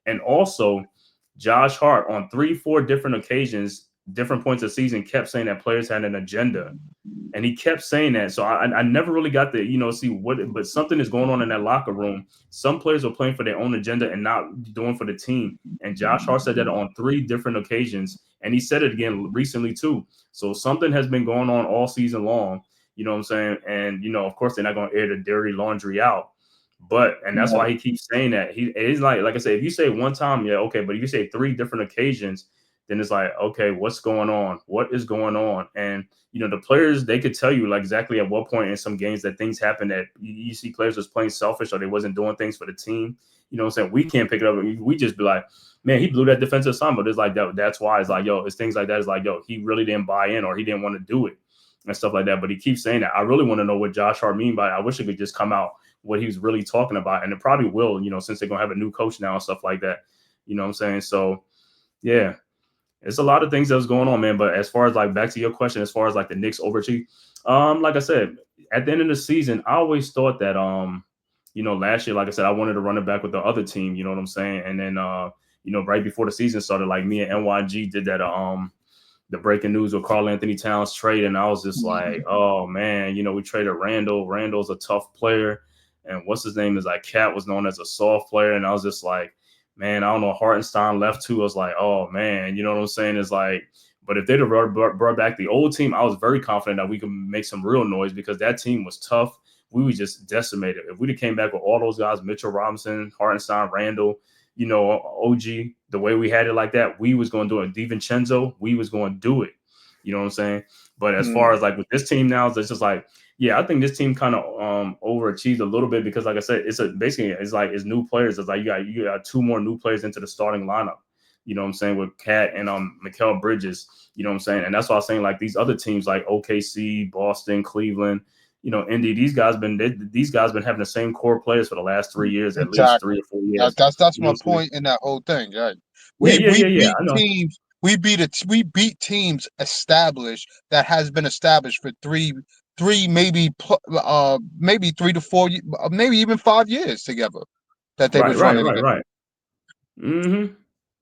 And also, Josh Hart on 3-4 different occasions, different points of the season, kept saying that players had an agenda, and he kept saying that. So I never really got to see what, but something is going on in that locker room. Some players are playing for their own agenda and not doing for the team. And Josh Hart said that on 3 different occasions, and he said it again recently too. So something has been going on all season long. You know what I'm saying? And of course they're not going to air the dirty laundry out. And that's why he keeps saying that. He's like I said, if you say one time, yeah, okay. But if you say 3 different occasions, then it's like, okay, what's going on? What is going on? And, the players, they could tell you like exactly at what point in some games that things happen that you see players was playing selfish or they wasn't doing things for the team. You know what I'm saying? We can't pick it up. We just be like, man, he blew that defensive assignment. But it's like that's why it's like, it's things like that. It's like, he really didn't buy in or he didn't want to do it and stuff like that. But he keeps saying that. I really want to know what Josh Hart mean by it. I wish it could just come out what he was really talking about. And it probably will, since they're going to have a new coach now and stuff like that. You know what I'm saying? So, yeah. It's a lot of things that was going on, man. But as far as like back to your question, as far as like the Knicks overachieve, like I said, at the end of the season, I always thought that last year, like I said, I wanted to run it back with the other team, you know what I'm saying? And then right before the season started, like me and NYG did that the breaking news with Karl Anthony Towns trade, and I was just like, oh man, we traded Randall. Randall's a tough player, and what's his name is like Cat was known as a soft player, and I was just like, man, I don't know. Hartenstein left too. I was like, oh man, you know what I'm saying? It's like, but if they'd have brought back the old team, I was very confident that we could make some real noise because that team was tough. We were just decimated. If we'd have came back with all those guys, Mitchell Robinson, Hartenstein, Randall, OG, the way we had it like that, we was going to do it. DiVincenzo, we was going to do it. You know what I'm saying? But as far as like with this team now, it's just like, yeah, I think this team kind of overachieved a little bit because, like I said, it's new players. It's like you got 2 more new players into the starting lineup. You know what I'm saying, with Cat and Mikal Bridges. You know what I'm saying, and that's why I was saying like these other teams like OKC, Boston, Cleveland, you know, Indy. These guys been having the same core players for the last 3 years, at least 3 or 4 years. That's my point in that whole thing. Right? We beat I know. teams. We beat teams established that has been established for three, maybe 3 to 4, maybe even 5 years together that they was running against. Right. Mm-hmm.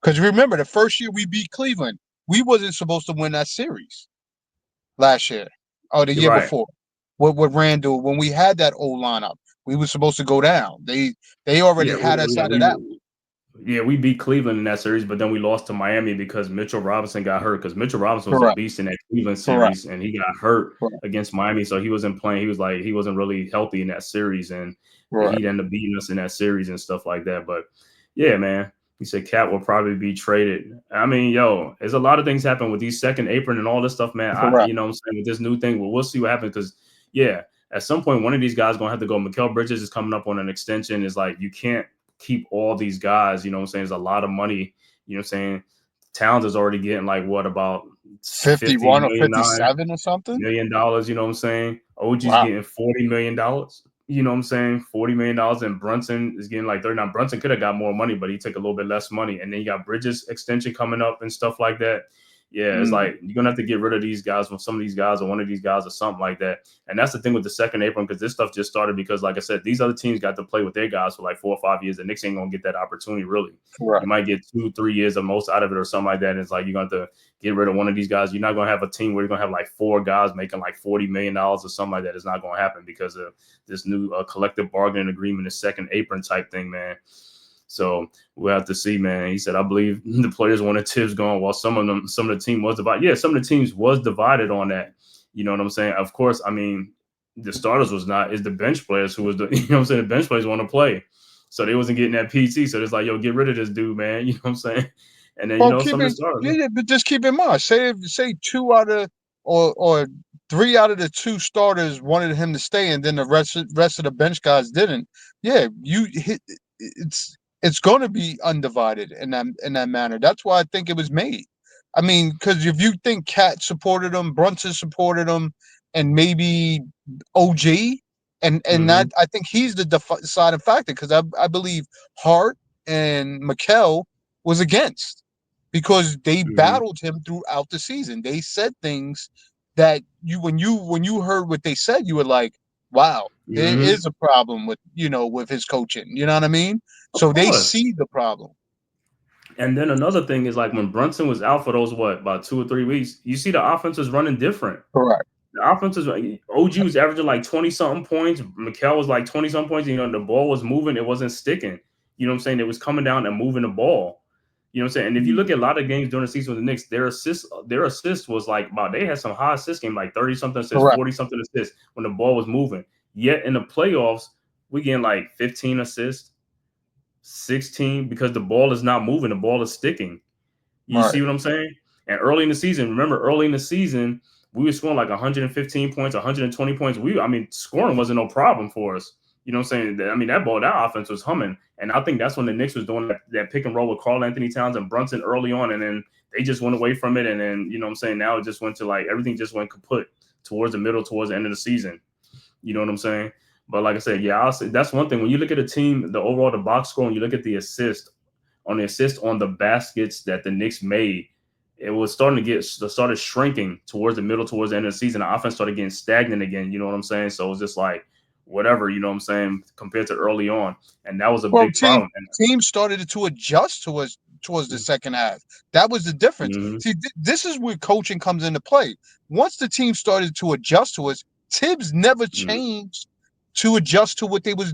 Because remember, the first year we beat Cleveland, we wasn't supposed to win that series last year or the year before. With Randall, when we had that old lineup, we were supposed to go down. They already had us out of that. Yeah, we beat Cleveland in that series, but then we lost to Miami because Mitchell Robinson got hurt. Because Mitchell Robinson was a beast in that Cleveland series, and he got hurt against Miami, so he wasn't playing. He wasn't really healthy in that series, and the Heat ended up beating us in that series and stuff like that. But yeah, man, he said Cat will probably be traded. I mean, there's a lot of things happen with these second apron and all this stuff, man. You know what I'm saying, with this new thing, we'll see what happens because at some point one of these guys gonna have to go. Mikal Bridges is coming up on an extension. It's like you can't keep all these guys, you know what I'm saying? There's a lot of money, you know what I'm saying? Towns is already getting like what about 51 or 57 or something? $1 million, you know what I'm saying? OG's getting $40 million, you know what I'm saying? $40 million, and Brunson is getting like 39. Brunson could have got more money, but he took a little bit less money. And then you got Bridges extension coming up and stuff like that. Yeah, it's like you're gonna have to get rid of these guys from some of these guys or one of these guys or something like that. And that's the thing with the second apron, because this stuff just started because, like I said, these other teams got to play with their guys for like 4 or 5 years. The Knicks ain't gonna get that opportunity really. You might get 2-3 years of most out of it or something like that. And it's like you're gonna have to get rid of one of these guys. You're not gonna have a team where you're gonna have like 4 guys making like $40 million or something like that. It's not gonna happen because of this new collective bargaining agreement, the second apron type thing, man. So we'll have to see, man. He said, I believe the players wanted Tibbs gone while some of the team was divided. Yeah, some of the teams was divided on that. You know what I'm saying? Of course, I mean, the starters was not. It's the bench players who was the, you know what I'm saying? The bench players want to play. So they wasn't getting that PT. So it's like, yo, get rid of this dude, man. You know what I'm saying? And then, some of the starters. Yeah, but just keep in mind, say 2 out of or 3 out of the 2 starters wanted him to stay, and then the rest of the bench guys didn't. Yeah, it's going to be undivided in that manner. That's why I think it was made. I mean, because if you think Cat supported him, Brunson supported him, and maybe OG, and that, I think he's the deciding factor, because I believe Hart and Mikal was against, because they battled him throughout the season. They said things that when you heard what they said, you were like, wow, there is a problem with his coaching. You know what I mean? So they see the problem. And then another thing is, like, when Brunson was out for those about 2 or 3 weeks, you see the offense was running different. Correct. The offense is OG was averaging like 20-something points. Mikal was like 20-something points. You know, the ball was moving, it wasn't sticking. You know what I'm saying? It was coming down and moving the ball. You know what I'm saying? And if you look at a lot of games during the season with the Knicks, their assist was like they had some high assist game, like 30-something assists, 40-something assists when the ball was moving. Yet in the playoffs, we getting like 15 assists, 16, because the ball is not moving, the ball is sticking. You see what I'm saying? And early in the season, we were scoring like 115 points, 120 points. Scoring wasn't no problem for us. You know what I'm saying? I mean, that offense was humming. And I think that's when the Knicks was doing that pick and roll with Karl-Anthony Towns and Brunson early on. And then they just went away from it. And then, you know what I'm saying, now it just went to like everything just went kaput towards the end of the season. You know what I'm saying? But like I said, I'll say that's one thing. When you look at a team, the box score, and you look at the assist on the baskets that the Knicks made, it was started shrinking towards the end of the season. The offense started getting stagnant again. You know what I'm saying? So it was just like whatever, you know what I'm saying, compared to early on. And that was a big problem. Teams started to adjust towards the second half. That was the difference. See, this is where coaching comes into play. Once the team started to adjust to us, Tibbs never changed to adjust to what they was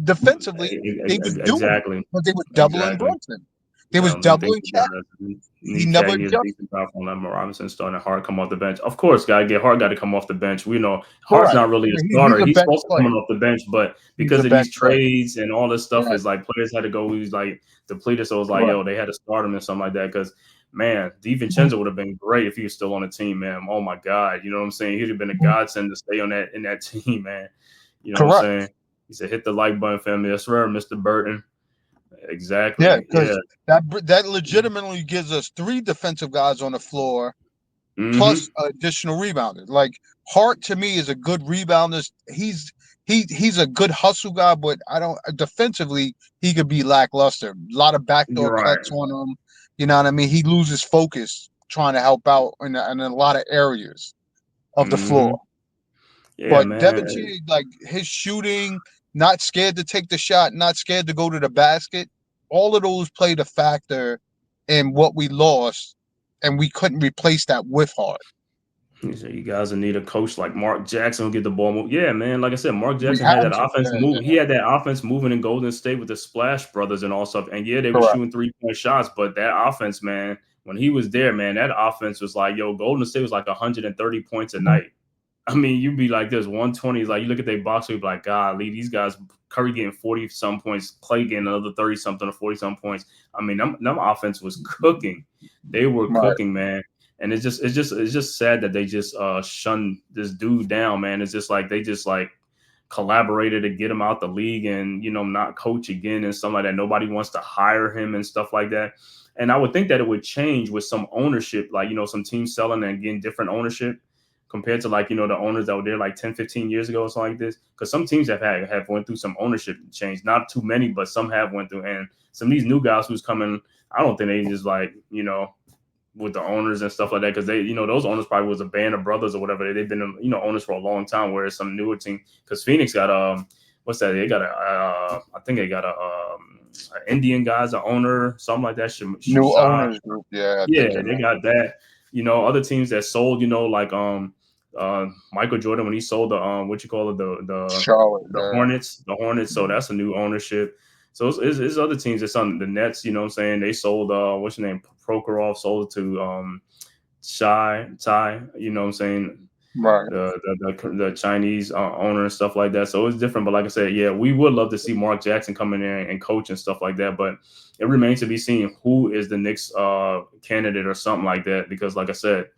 defensively they was doing. But they were doubling Brunson. They was doubling Cat. He never adjusted. Decent job from Lemon Robinson starting Hart come off the bench. Of course, Hart got to come off the bench. We know Hart's not really a starter. He's supposed to come off the bench, but because of these trades and all this stuff, is like players had to go. He was like depleted, so it was like, yo, they had to start him and something like that. Because man, DiVincenzo would have been great if he was still on the team, man. Oh my God, you know what I'm saying? He'd have been a godsend to stay on in that team, man. You know what I'm saying? He said, "Hit the like button, family." That's right, Mr. Burton. Exactly. Yeah, because that legitimately gives us 3 defensive guys on the floor, plus additional rebounders. Like Hart to me is a good rebounder. He's a good hustle guy, but I don't defensively he could be lackluster. A lot of backdoor cuts on him. You know what I mean? He loses focus trying to help out in a lot of areas of the floor. Yeah, but Devontae, like his shooting, not scared to take the shot, not scared to go to the basket. All of those played a factor in what we lost, and we couldn't replace that with Hart. You guys need a coach like Mark Jackson who get the ball move. Yeah, man. Like I said, Mark Jackson had that offense move. He had that offense moving in Golden State with the Splash Brothers and all stuff. And yeah, they were shooting 3-point shots, but that offense, man, when he was there, man, that offense was like, yo, Golden State was like 130 points a night. I mean, you'd be like, there's 120. Like, you look at their box, you'd be like, golly, these guys, Curry getting 40-some points, Clay getting another 30-something or 40-some points. I mean, them offense was cooking. They were cooking, man. And it's just sad that they just shunned this dude down, man. It's just like they just like collaborated to get him out the league and, you know, not coach again and stuff like that. Nobody wants to hire him and stuff like that. And I would think that it would change with some ownership, like, you know, some teams selling and getting different ownership compared to, like, you know, the owners that were there like 10, 15 years ago or something like this. Because some teams have went through some ownership change. Not too many, but some have went through. And some of these new guys who's coming, I don't think they just like, you know, with the owners and stuff like that, because they, you know, those owners probably was a band of brothers or whatever. They've been, you know, owners for a long time. Whereas some newer team, because Phoenix got what's that? They got I think they got an Indian guy's an owner, something like that. New owners group, yeah. They got that. You know, other teams that sold, you know, like Michael Jordan when he sold the Charlotte, the Hornets. So that's a new ownership. So it's other teams. It's on the Nets, you know what I'm saying? They sold what's your name? Prokhorov sold it to Ty, you know what I'm saying? Right. The Chinese owner and stuff like that. So it's different. But like I said, yeah, we would love to see Mark Jackson come in there and coach and stuff like that. But it remains to be seen who is the Knicks candidate or something like that. Because like I said,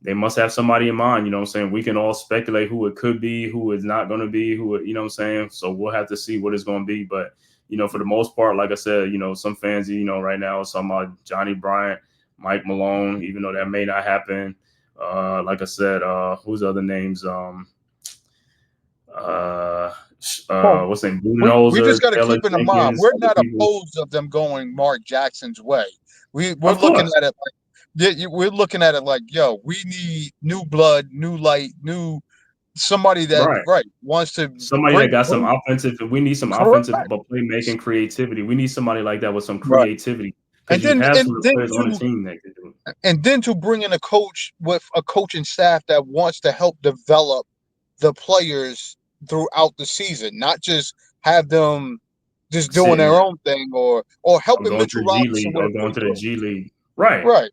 they must have somebody in mind, you know what I'm saying? We can all speculate who it could be, who it's not going to be, who, you know what I'm saying? So we'll have to see what it's going to be. But, you know, for the most part, like I said, you know, some fans, you know, right now, some Johnny Bryant, Mike Malone, even though that may not happen. Like I said, who's the other names? What's his name? We just got to keep in mind, we're not opposed of them going Mark Jackson's way. We're looking at it like, we're looking at it like, yo, we need new blood, new light, new somebody that wants to that got some offensive. We need some offensive but playmaking creativity. We need somebody like that with some creativity. And then to bring in a coach with a coaching staff that wants to help develop the players throughout the season, not just have them just doing their own thing or helping Mitchell Robinson or going to the G League. Right.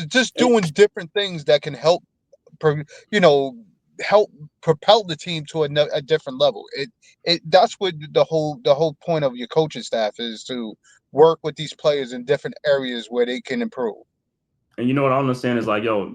Just doing different things that can help, help propel the team to a different level. That's what the whole point of your coaching staff is, to work with these players in different areas where they can improve. And you know what I understand is like, yo,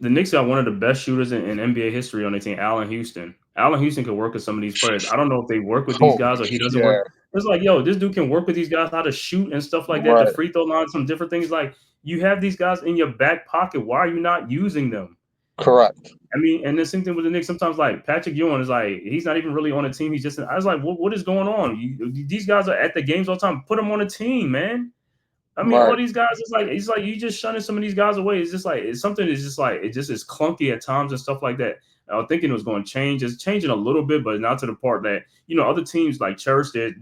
the Knicks got one of the best shooters in NBA history on their team, Allen Houston. Allen Houston can work with some of these players. I don't know if they work with these guys or he doesn't work. It's like, yo, this dude can work with these guys, how to shoot and stuff like that. The free throw line, some different things. Like, you have these guys in your back pocket. Why are you not using them? Correct. I mean, and the same thing with the Knicks. Sometimes, like, Patrick Ewing is like, he's not even really on a team. He's just, I was like, what is going on? These guys are at the games all the time. Put them on a team, man. I mean, all these guys, it's like you just shunning some of these guys away. It's just like, it just is clunky at times and stuff like that. I was thinking it was going to change. It's changing a little bit, but not to the part that, you know, other teams like cherish their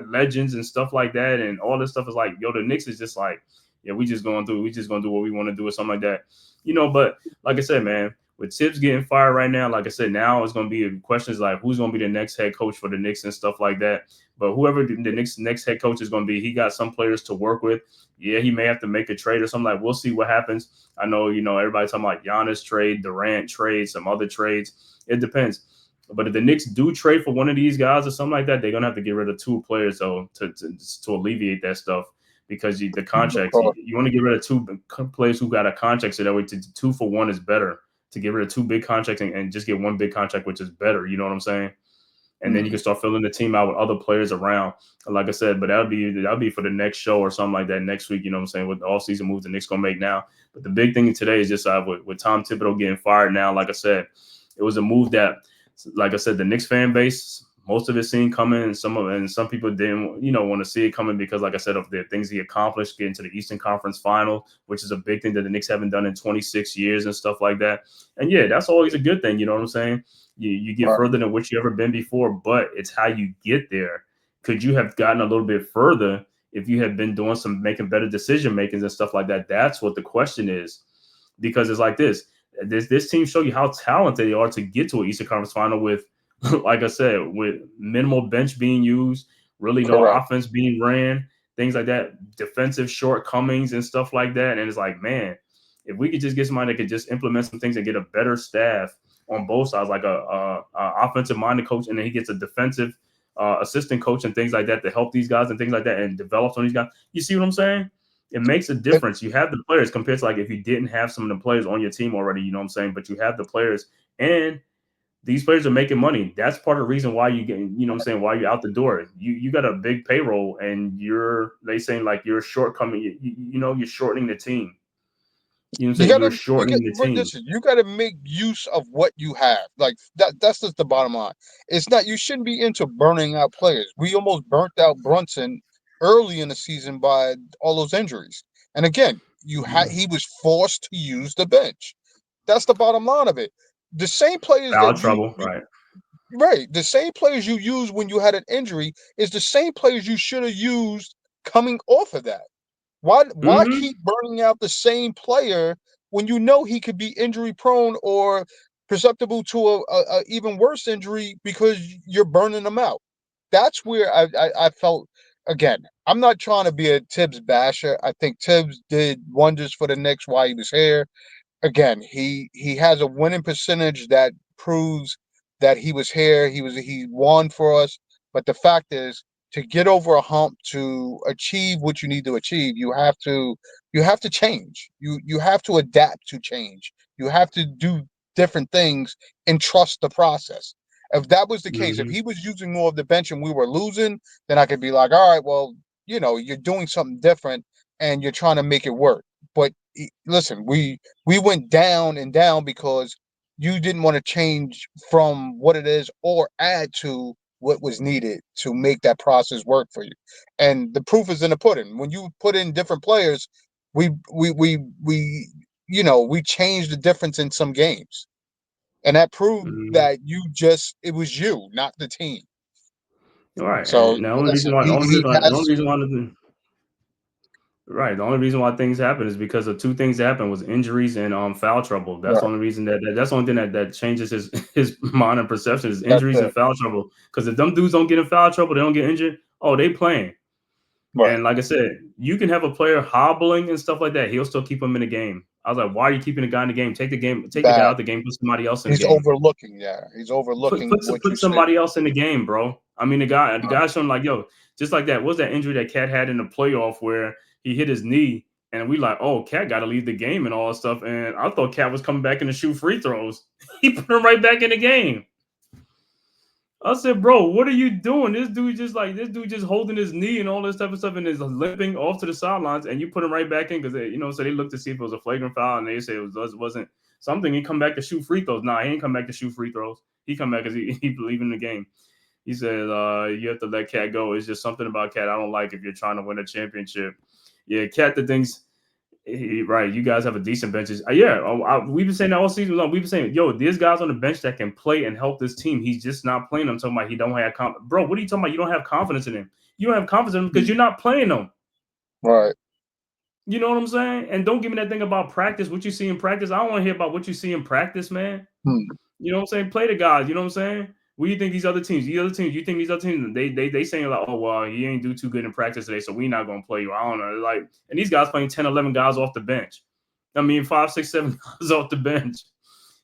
legends and stuff like that. And all this stuff is like, yo, the Knicks is just like, yeah, we just going to do what we want to do or something like that. You know, but like I said, man, with Tibbs getting fired right now, like I said, now it's going to be questions like who's going to be the next head coach for the Knicks and stuff like that. But whoever the next head coach is going to be, he got some players to work with. Yeah, he may have to make a trade or something. Like, we'll see what happens. I know, everybody talking about Giannis trade, Durant trade, some other trades. It depends. But if the Knicks do trade for one of these guys or something like that, they're going to have to get rid of 2 players, though, to alleviate that stuff. Because the contracts, you want to get rid of 2 players who got a contract, so that way 2 for 1 is better. To get rid of 2 big contracts and just get 1 big contract, which is better. You know what I'm saying? And then you can start filling the team out with other players around. Like I said, but that'll be for the next show or something like that next week. You know what I'm saying? With the off-season moves the Knicks gonna make now. But the big thing today is just with Tom Thibodeau getting fired now. Like I said, it was a move that, like I said, the Knicks fan base, most of it seen coming, and some people didn't, want to see it coming because, like I said, of the things he accomplished, getting to the Eastern Conference Final, which is a big thing that the Knicks haven't done in 26 years and stuff like that. And yeah, that's always a good thing. You know what I'm saying? You get further than what you ever been before, but it's how you get there. Could you have gotten a little bit further if you had been doing making better decision makings and stuff like that? That's what the question is, because it's like this team show you how talented they are to get to an Eastern Conference Final with, like I said, with minimal bench being used, really no offense being ran, things like that, defensive shortcomings and stuff like that. And it's like, man, if we could just get somebody that could just implement some things and get a better staff on both sides, like a offensive-minded coach, and then he gets a defensive assistant coach and things like that to help these guys and things like that, and develops on these guys. You see what I'm saying? It makes a difference. You have the players compared to like if you didn't have some of the players on your team already, you know what I'm saying? But you have the players, and these players are making money. That's part of the reason why you get, you know what I'm saying, why you're out the door. You got a big payroll, and they saying like you're shortcoming, you're shortening the team. You know what I'm saying? You're shortening the team. Listen, you got to make use of what you have. Like that's just the bottom line. It's not, you shouldn't be into burning out players. We almost burnt out Brunson early in the season by all those injuries. And again, he was forced to use the bench. That's the bottom line of it. The same players Foul trouble, right? Right. The same players you used when you had an injury is the same players you should have used coming off of that. Why keep burning out the same player when you know he could be injury prone or susceptible to a even worse injury because you're burning them out? That's where I felt, again, I'm not trying to be a Tibbs basher. I think Tibbs did wonders for the Knicks while he was here. Again, he has a winning percentage that proves that he was here. He won for us. But the fact is, to get over a hump, to achieve what you need to achieve, you have to change. You have to adapt to change. You have to do different things and trust the process. If that was the case, if he was using more of the bench and we were losing, then I could be like, all right, well, you're doing something different and you're trying to make it work. But listen, we went down and down because you didn't want to change from what it is or add to what was needed to make that process work for you. And the proof is in the pudding. When you put in different players, we changed the difference in some games. And that proved that it was you, not the team. All right. So And the only listen, the only reason why things happen is because of 2 things that happened was injuries and foul trouble. That's the only reason that's the only thing that changes his mind and perception is injuries and foul trouble. Because if them dudes don't get in foul trouble, they don't get injured. Oh, they playing. Right. And like I said, you can have a player hobbling and stuff like that. He'll still keep him in the game. I was like, why are you keeping the guy in the game? Take the guy out the game, put somebody else in the game. He's overlooking. Put somebody else in the game, bro. I mean, the guy showing like, yo, just like that. What's that injury that Cat had in the playoff where he hit his knee and we like, oh, Cat got to leave the game and all that stuff. And I thought Cat was coming back in to shoot free throws. He put him right back in the game. I said, bro, what are you doing? This dude just holding his knee and all this type of stuff and is limping off to the sidelines, and you put him right back in because so they looked to see if it was a flagrant foul, and they say it wasn't something. He come back to shoot free throws. Nah, he ain't come back to shoot free throws. He come back because he believed in the game. He said, you have to let Cat go. It's just something about Cat I don't like if you're trying to win a championship. Yeah, Cat, the things. Right, you guys have a decent benches. We've been saying that all season long. We've been saying, yo, there's guys on the bench that can play and help this team. He's just not playing them. I'm talking about he don't have confidence. Bro, what are you talking about? You don't have confidence in him. You don't have confidence in him because you're not playing them. Right. You know what I'm saying? And don't give me that thing about practice. What you see in practice, I don't want to hear about what you see in practice, man. You know what I'm saying? Play the guys. You know what I'm saying? What do you think these other teams? You think these other teams? They saying like, oh well, he ain't do too good in practice today, so we not gonna play you. I don't know. Like, and these guys playing 10, 11 guys off the bench. I mean, 5, 6, 7 guys off the bench.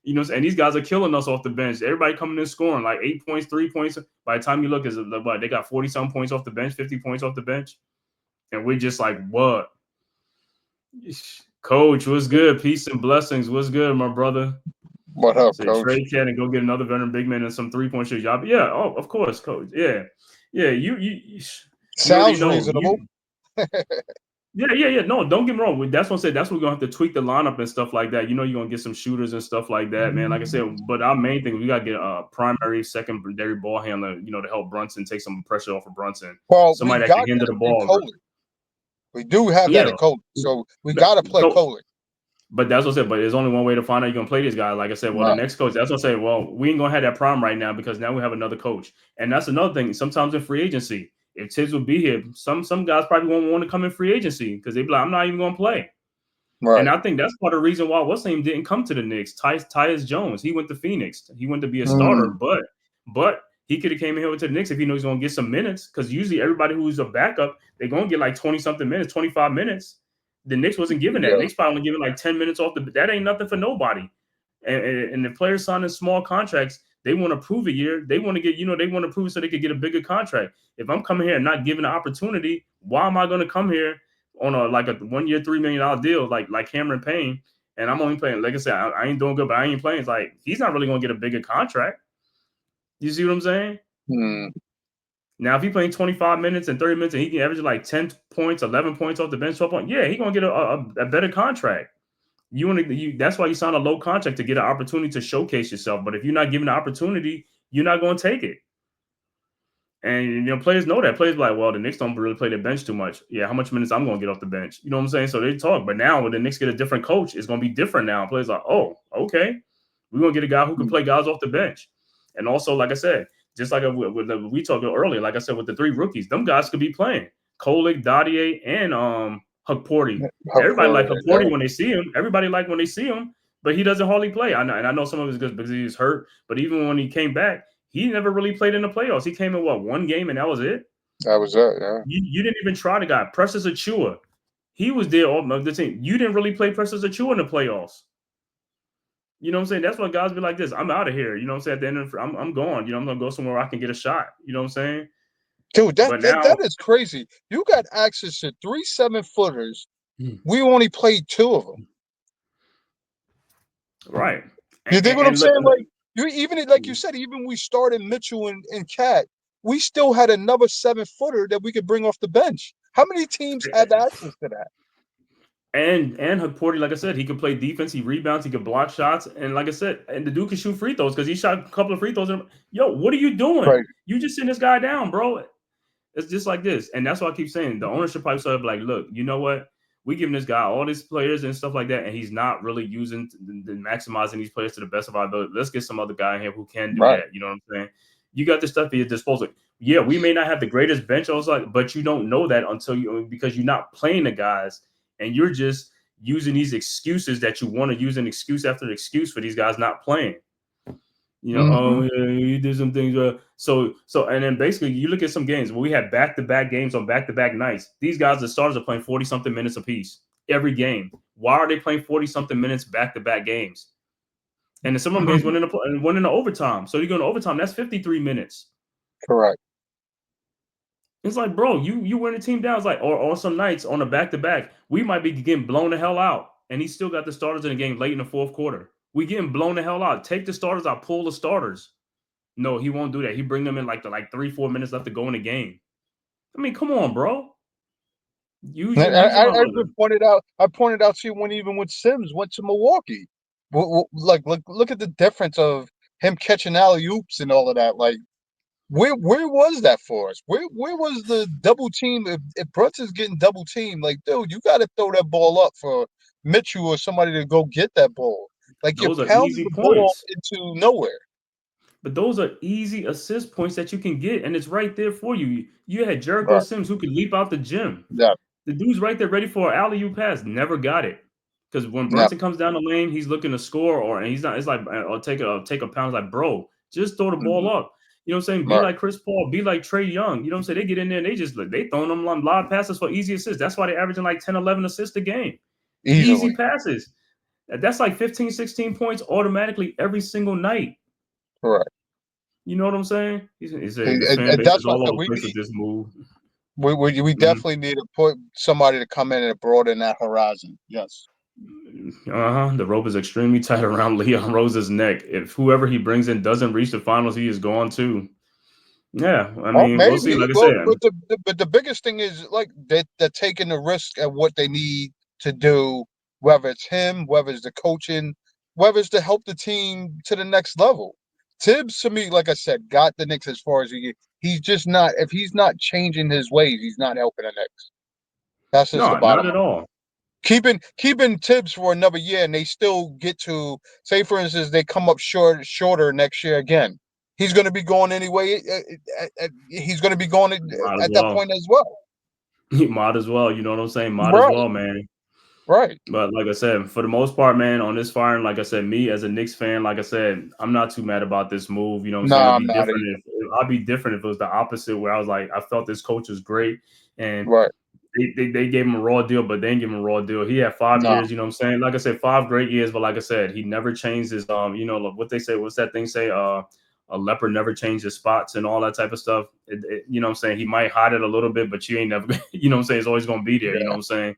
You know, and these guys are killing us off the bench. Everybody coming in scoring like 8 points, 3 points. By the time you look, is what they got 40-some points off the bench, 50 points off the bench, and we're just like, what? Coach, what's good? Peace and blessings. What's good, my brother? What up, Coach? Trade Cat and go get another veteran big man and some 3-point shit. Y'all, yeah, oh, of course, Coach. Yeah. You sounds reasonable. Yeah. No, don't get me wrong. That's what I said. That's what we're gonna have to tweak the lineup and stuff like that. You know, you're gonna get some shooters and stuff like that, man. Like I said, but our main thing, we gotta get a primary secondary ball handler, you know, to help Brunson take some pressure off of Brunson. Well, somebody that can hinder the ball. We do have that in Coley, so we gotta play Coley. But that's what I said. But there's only one way to find out you're gonna play this guy. Like I said, well, the next coach. That's what I say. Well, we ain't gonna have that problem right now because now we have another coach, and that's another thing. Sometimes in free agency, if Tibbs would be here, some guys probably won't want to come in free agency because they be like, I'm not even gonna play. Right. And I think that's part of the reason why what's name didn't come to the Knicks. Tyus Jones, he went to Phoenix. He went to be a starter, but he could have came in here to the Knicks if he knows he's gonna get some minutes. Because usually everybody who's a backup, they're gonna get like 20-something minutes, 25 minutes. The Knicks wasn't giving that. Knicks probably only giving like 10 minutes off the. That ain't nothing for nobody. And the players signing small contracts, they want to prove a year. They want to get, they want to prove so they could get a bigger contract. If I'm coming here and not given an opportunity, why am I going to come here on a 1 year, $3 million deal like Cameron Payne? And I'm only playing, like I said, I ain't doing good, but I ain't playing. It's like he's not really going to get a bigger contract. You see what I'm saying? Now, if he's playing 25 minutes and 30 minutes and he can average like 10 points, 11 points off the bench, 12 points, yeah, he's going to get a better contract. That's why you sign a low contract to get an opportunity to showcase yourself. But if you're not given the opportunity, you're not going to take it. And, players know that. Players are like, well, the Knicks don't really play their bench too much. Yeah, how much minutes I'm going to get off the bench? You know what I'm saying? So they talk. But now when the Knicks get a different coach, it's going to be different now. Players are like, oh, okay. We're going to get a guy who can play guys off the bench. And also, like I said, just like we talked earlier, like I said, with the 3 rookies, them guys could be playing. Kolick, Dadier, and Hukporti. Everybody like Hukporti when they see him. Everybody like when they see him, but he doesn't hardly play. I know some of it's good because he's hurt, but even when he came back, he never really played in the playoffs. He came in, one game, and that was it? That was it, yeah. You didn't even try the guy. Precious Achiuwa. He was there all the team. You didn't really play Precious Achiuwa in the playoffs. You know what I'm saying? That's why guys be like this. I'm out of here. You know what I'm saying? At the end of I'm gone. I'm going to go somewhere where I can get a shot. You know what I'm saying? Dude, that is crazy. You got access to 3 7-footers. We only played 2 of them. Right. You dig what I'm saying? Like, you said, even we started Mitchell and Cat, we still had another 7-footer that we could bring off the bench. How many teams have access to that? And Hukporti, like I said, he could play defense, he rebounds, he could block shots, and like I said, and the dude can shoot free throws because he shot a couple of free throws. Yo, what are you doing? Right. You just sitting this guy down, bro. It's just like this, and that's why I keep saying the ownership probably started like, look, you know what? We giving this guy all these players and stuff like that, and he's not really using maximizing these players to the best of our ability. Let's get some other guy in here who can do that. You know what I'm saying? You got this stuff at your disposal. Yeah, we may not have the greatest bench, but you don't know that because you're not playing the guys. And you're just using these excuses that you want to use an excuse after excuse for these guys not playing. Oh, yeah, you did some things. So, and then basically you look at some games where we had back-to-back games on back-to-back nights. These guys, the starters, are playing 40-something minutes apiece every game. Why are they playing 40-something minutes back-to-back games? And then some of them games went into overtime. So you go into overtime, that's 53 minutes. Correct. It's like, bro, you wearing the team down. It's like, or some nights on a back-to-back, we might be getting blown the hell out. And he still got the starters in the game late in the fourth quarter. We getting blown the hell out. Take the starters out, pull the starters. No, he won't do that. He bring them in like 3-4 minutes left to go in the game. I mean, come on, bro. I pointed out to you when even when Sims went to Milwaukee. Like, look at the difference of him catching alley-oops and all of that. Like, where was that for us? Where was the double team? If Brunson's getting double teamed, like, dude, you got to throw that ball up for Mitchell or somebody to go get that ball. Like, you're pounding the ball into nowhere. But those are easy assist points that you can get, and it's right there for you. You had Jericho Sims who could leap out the gym. Yeah. The dude's right there ready for an alley-oop pass. Never got it. Because when Brunson comes down the lane, he's looking to score, and he's not. It's like, I'll take a pound. Like, bro, just throw the ball up. You know what I'm saying? Be like Chris Paul. Be like Trae Young. You know what I'm saying? They get in there and they throwing them live passes for easy assists. That's why they're averaging like 10, 11 assists a game. Easily. Easy passes. That's like 15, 16 points automatically every single night. Correct. You know what I'm saying? This fan base is all over the place with this move. We definitely need to put somebody to come in and broaden that horizon. Yes. The rope is extremely tight around Leon Rose's neck. If whoever he brings in doesn't reach the finals, he is gone too. Yeah, I mean, we'll see. Like I said, but the biggest thing is like they're taking the risk at what they need to do, whether it's him, whether it's the coaching, whether it's to help the team to the next level. Tibbs, to me, like I said, got the Knicks as far as he's just not. If he's not changing his ways, he's not helping the Knicks. That's just the bottom. Not at all. Keeping Tibbs for another year, and they still get to say, for instance, they come up shorter next year again. He's going to be going anyway. He's going to be going at that point as well. He might as well. You know what I'm saying? Might as well, man. Right. But like I said, for the most part, man, on this firing, like I said, me as a Knicks fan, like I said, I'm not too mad about this move. You know what I'm saying? I'd be different if it was the opposite, where I was like, I felt this coach was great, and they gave him a raw deal, but they didn't give him a raw deal. He had 5 years, you know what I'm saying? Like I said, 5 great years, but like I said, he never changed his you know, what they say, what's that thing say? A leopard never changes spots and all that type of stuff. You know what I'm saying? He might hide it a little bit, but you ain't never, you know what I'm saying? It's always going to be there, you know what I'm saying?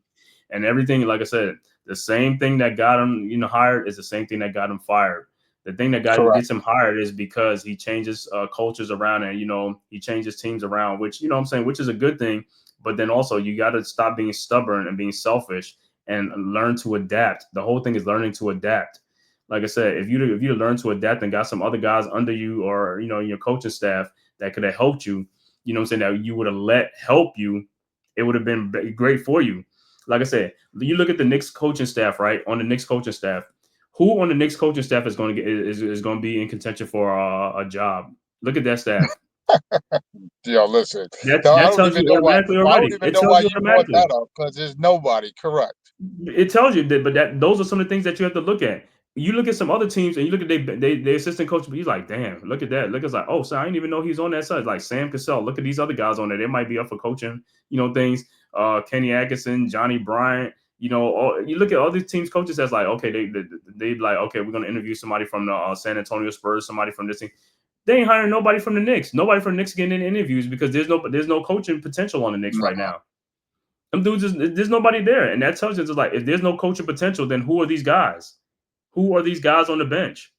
And everything, like I said, the same thing that got him, you know, hired is the same thing that got him fired. The thing that gets him hired is because he changes cultures around, and, you know, he changes teams around, which, you know what I'm saying, which is a good thing. But then also you got to stop being stubborn and being selfish and learn to adapt. The whole thing is learning to adapt. Like I said, if you learn to adapt and got some other guys under you, or, you know, your coaching staff that could have helped you, you know what I'm saying, that you would have let help you, it would have been great for you. Like I said, you look at the Knicks coaching staff, right? On the Knicks coaching staff, who on the Knicks coaching staff is going to get is going to be in contention for a job? Look at that staff. Yo, listen. That tells you automatically already. I don't even know why you brought that up, because there's nobody. Correct. It tells you that, but those are some of the things that you have to look at. You look at some other teams and you look at their assistant coach, but he's like, damn, look at that. Look, it's like, oh, so I didn't even know he's on that side. Like Sam Cassell, look at these other guys on there. They might be up for coaching, you know, things. Kenny Atkinson, Johnny Bryant, you know, you look at all these teams' coaches that's like, okay, they like, okay, we're gonna interview somebody from the San Antonio Spurs, somebody from this thing. They ain't hiring nobody from the Knicks. Nobody from the Knicks getting in interviews because there's no coaching potential on the Knicks right now. Them dudes, there's nobody there, and that tells you, it's like, if there's no coaching potential, then who are these guys? Who are these guys on the bench?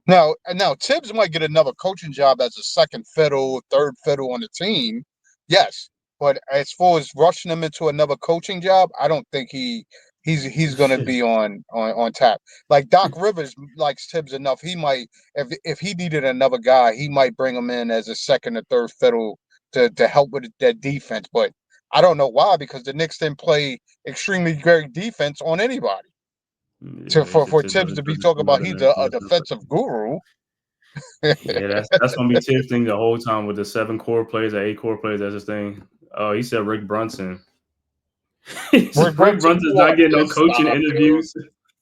Now Tibbs might get another coaching job as a second fiddle, third fiddle on the team. Yes, but as far as rushing him into another coaching job, I don't think he's going to be on tap. Like Doc Rivers likes Tibbs enough. He might, if he needed another guy, he might bring him in as a second or third fiddle to help with that defense. But I don't know why, because the Knicks didn't play extremely great defense on anybody. For Tibbs to be talking about he's a defensive guru. Yeah, that's gonna be Tibbs' thing the whole time with the 7 core players or 8 core players. That's his thing. Oh, he said Rick Brunson. Rick Brunson's not getting no coaching interviews.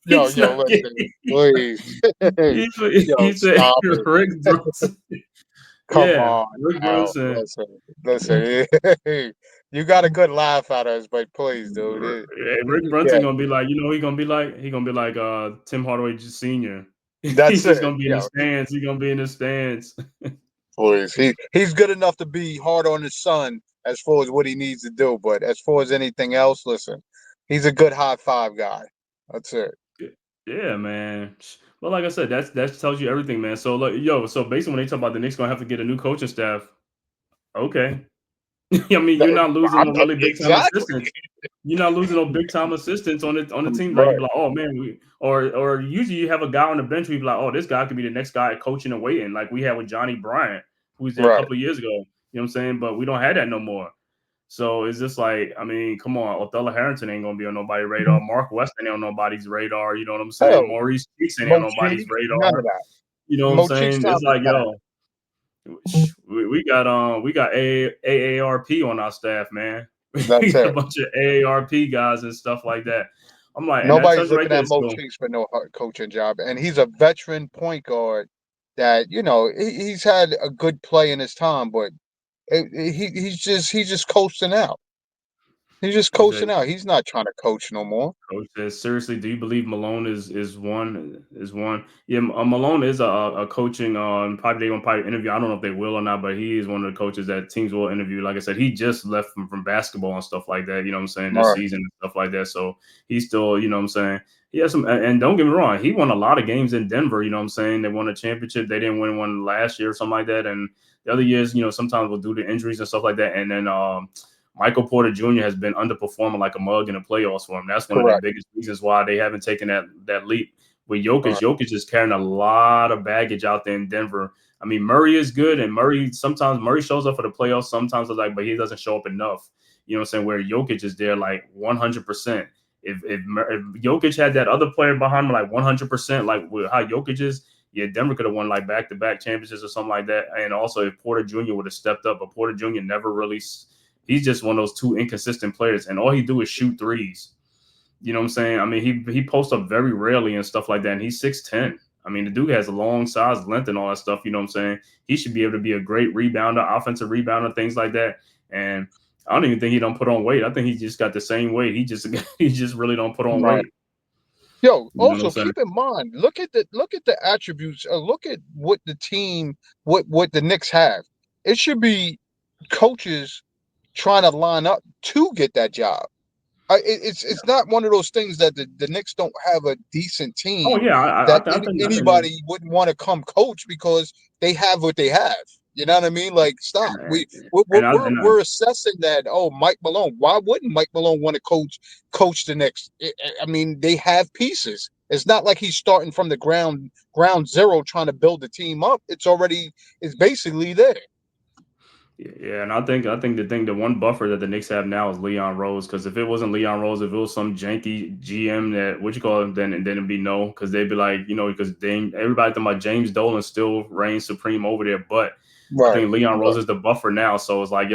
Yo, listen, please. He said Rick Brunson. Come on, Rick Brunson. Listen. You got a good laugh at us, but please, dude. Rick Brunson gonna be like, you know, he gonna be like Tim Hardaway Sr. That's He's just gonna be in the stands. He's gonna be in the stands. Please, he's good enough to be hard on his son as far as what he needs to do, but as far as anything else, listen, he's a good high five guy. That's it. Yeah, man. Well, like I said, that tells you everything, man. So, like, so basically, when they talk about the Knicks gonna have to get a new coaching staff, okay. I mean, you're not losing no really big time assistants. You're not losing no big time assistants on the team. Like, you're like, oh man, or usually you have a guy on the bench where you're like, oh, this guy could be the next guy coaching and waiting, like we had with Johnny Bryant, who was there a couple of years ago. You know what I'm saying? But we don't have that no more. So it's just like, I mean, come on, Othello Harrington ain't gonna be on nobody's radar. Mark Weston ain't on nobody's radar. You know what I'm saying? Maurice Cheeks ain't on nobody's radar. You know what I'm saying? It's like, yo. We got AARP on our staff, man. That's a it. bunch of AARP guys and stuff like that. I'm like, and that Nobody's tells you right looking there. at Mo So, Cheeks for no coaching job, and he's a veteran point guard that he's had a good play in his time, but he's just coasting out. He's just he said, coasting out. He's not trying to coach no more. Coach says, seriously, do you believe Malone is one? Yeah, Malone is a coaching. Probably they're gonna probably interview. I don't know if they will or not, but he is one of the coaches that teams will interview. Like I said, he just left from basketball and stuff like that. You know what I'm saying? All This right. season and stuff like that. So he's still, you know what I'm saying? He has some. And don't get me wrong, he won a lot of games in Denver. You know what I'm saying? They won a championship. They didn't win one last year or something like that. And the other years, sometimes we'll do the injuries and stuff like that. And then Michael Porter Jr. has been underperforming like a mug in the playoffs for him. That's one of the biggest reasons why they haven't taken that leap. With Jokic, Jokic is carrying a lot of baggage out there in Denver. I mean, Murray is good, and sometimes Murray shows up for the playoffs. Sometimes it's like, but he doesn't show up enough. You know what I'm saying? Where Jokic is there like 100%. If Jokic had that other player behind him like 100%, like with how Jokic is, yeah, Denver could have won like back-to-back championships or something like that. And also, if Porter Jr. would have stepped up, but Porter Jr. never really. He's just one of those two inconsistent players, and all he do is shoot threes. You know what I'm saying? I mean, he posts up very rarely and stuff like that, and he's 6'10". I mean, the dude has a long size, length, and all that stuff. You know what I'm saying? He should be able to be a great rebounder, offensive rebounder, things like that. And I don't even think he don't put on weight. I think he just got the same weight. He just really don't put on weight. Yo, also keep in mind, look at the attributes. Look at what the team, what the Knicks have. It should be coaches trying to line up to get that job. It's not one of those things that the Knicks don't have a decent team. Oh yeah, that I think anybody wouldn't want to come coach because they have what they have. You know what I mean? Like, stop. We're assessing that. Oh, Mike Malone. Why wouldn't Mike Malone want to coach the Knicks? I mean, they have pieces. It's not like he's starting from the ground zero trying to build the team up. It's basically there. Yeah, and I think the one buffer that the Knicks have now is Leon Rose, because if it wasn't Leon Rose, if it was some janky GM that then it'd be no, because they'd be like, because everybody talking about James Dolan still reigns supreme over there, but I think Leon Rose is the buffer now, so it's like,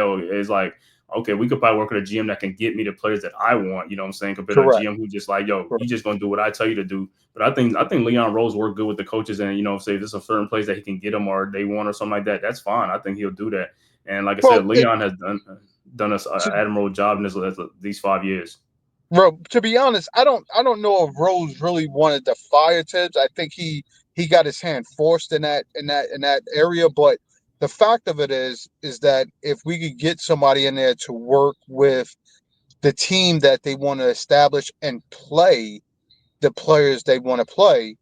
okay, we could probably work with a GM that can get me the players that I want, you know what I'm saying, compared to a GM who just like, you just gonna do what I tell you to do. But I think Leon Rose worked good with the coaches, and say if there's a certain place that he can get them or they want or something like that, that's fine. I think he'll do that. And like I said, Leon has done an admirable job in these 5 years. Bro, to be honest, I don't know if Rose really wanted to fire Tibbs. I think he got his hand forced in that area. But the fact of it is that if we could get somebody in there to work with the team that they want to establish and play the players they want to play,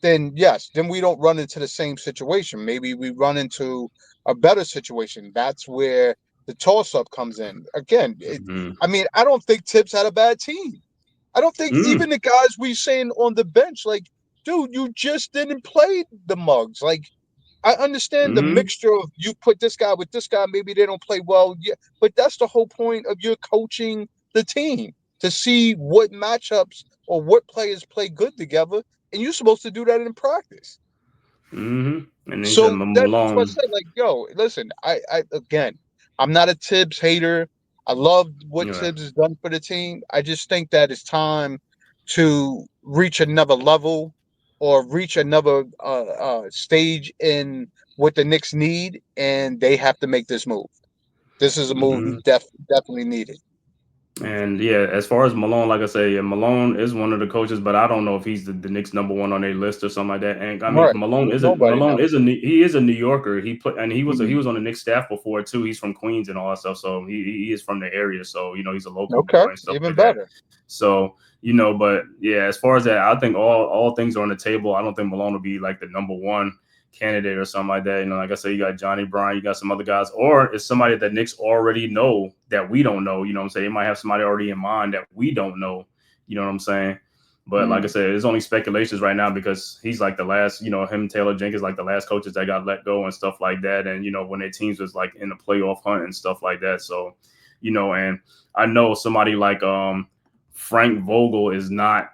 then yes, then we don't run into the same situation. Maybe we run into a better situation. That's where the toss-up comes in. Again, I mean, I don't think Tibbs had a bad team. I don't think even the guys we saying on the bench, like, dude, you just didn't play the mugs. Like, I understand the mixture of you put this guy with this guy, maybe they don't play well. Yeah, but that's the whole point of your coaching the team, to see what matchups or what players play good together, and you're supposed to do that in practice. And So that's what I said. Like, yo, listen, I again, I'm not a Tibbs hater. I love what Tibbs has done for the team. I just think that it's time to reach another level or reach another stage in what the Knicks need, and they have to make this move. This is a move he definitely needed. And yeah, as far as Malone, like I say, Malone is one of the coaches, but I don't know if he's the Knicks #1 on their list or something like that. And I mean, Malone is a New Yorker. He was on the Knicks staff before too. He's from Queens and all that stuff, so he is from the area. So he's a local boy and stuff even like better. That. So but yeah, as far as that, I think all things are on the table. I don't think Malone will be like the #1 candidate or something like that. Like I said, you got Johnny Bryan, you got some other guys, or it's somebody that Knicks already know that we don't know. You know what I'm saying? They might have somebody already in mind that we don't know. You know what I'm saying? But like I said, it's only speculations right now because he's like the last, him, Taylor Jenkins, like the last coaches that got let go and stuff like that. And, when their teams was like in the playoff hunt and stuff like that. So, and I know somebody like Frank Vogel is not,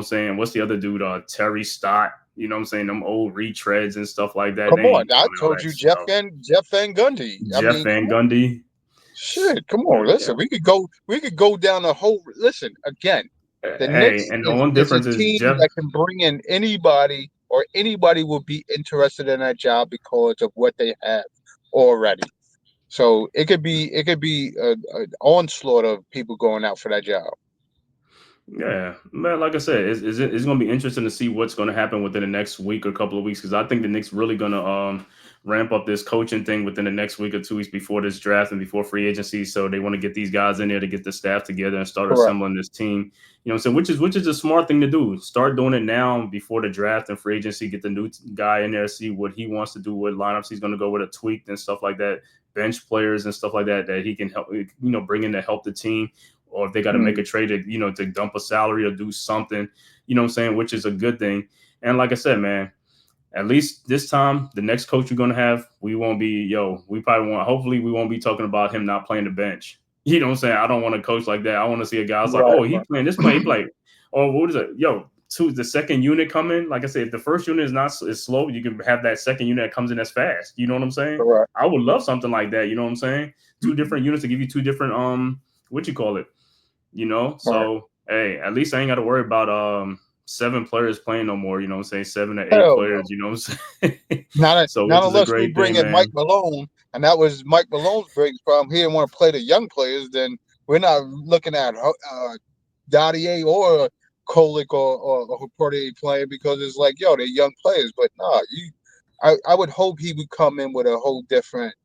saying, what's the other dude? Terry Stott. You know what I'm saying? Them old retreads and stuff like that. Come on. I told you Jeff Van Gundy. Van Gundy. Shit, come on, listen. We could go down the whole. Listen again. The Hey, Knicks and the only is a difference is team Jeff. that can bring in anybody, or anybody will be interested in that job because of what they have already. So it could be an onslaught of people going out for that job. Yeah, man. Like I said, it's going to be interesting to see what's going to happen within the next week or couple of weeks because I think the Knicks really going to ramp up this coaching thing within the next week or 2 weeks before this draft and before free agency. So they want to get these guys in there to get the staff together and start Correct. assembling this team. You know what I'm saying? Which is a smart thing to do. Start doing it now before the draft and free agency. Get the new guy in there, see what he wants to do, what lineups he's going to go with, a tweak and stuff like that. Bench players and stuff like that he can help, bring in to help the team. Or if they got to make a trade to, to dump a salary or do something, you know what I'm saying, which is a good thing. And like I said, man, at least this time, the next coach you're going to have, hopefully we won't be talking about him not playing the bench. You know what I'm saying? I don't want a coach like that. I want to see a guy that's like, oh, he playing this play, he play. Or what is it? The second unit coming. Like I said, if the first unit is slow, you can have that second unit that comes in as fast. You know what I'm saying? Correct. I would love something like that. You know what I'm saying? Two different units to give you two different, what you call it? So hey, at least I ain't got to worry about 7 players playing no more. You know what I'm saying? 7 or 8 players. No. You know what I'm saying? Not Which is a unless we great bring thing, in man. Mike Malone, and that was Mike Malone's biggest problem. He didn't want to play the young players. Then we're not looking at Dadier or Kolick or Portier playing because it's like, they're young players. But I would hope he would come in with a whole different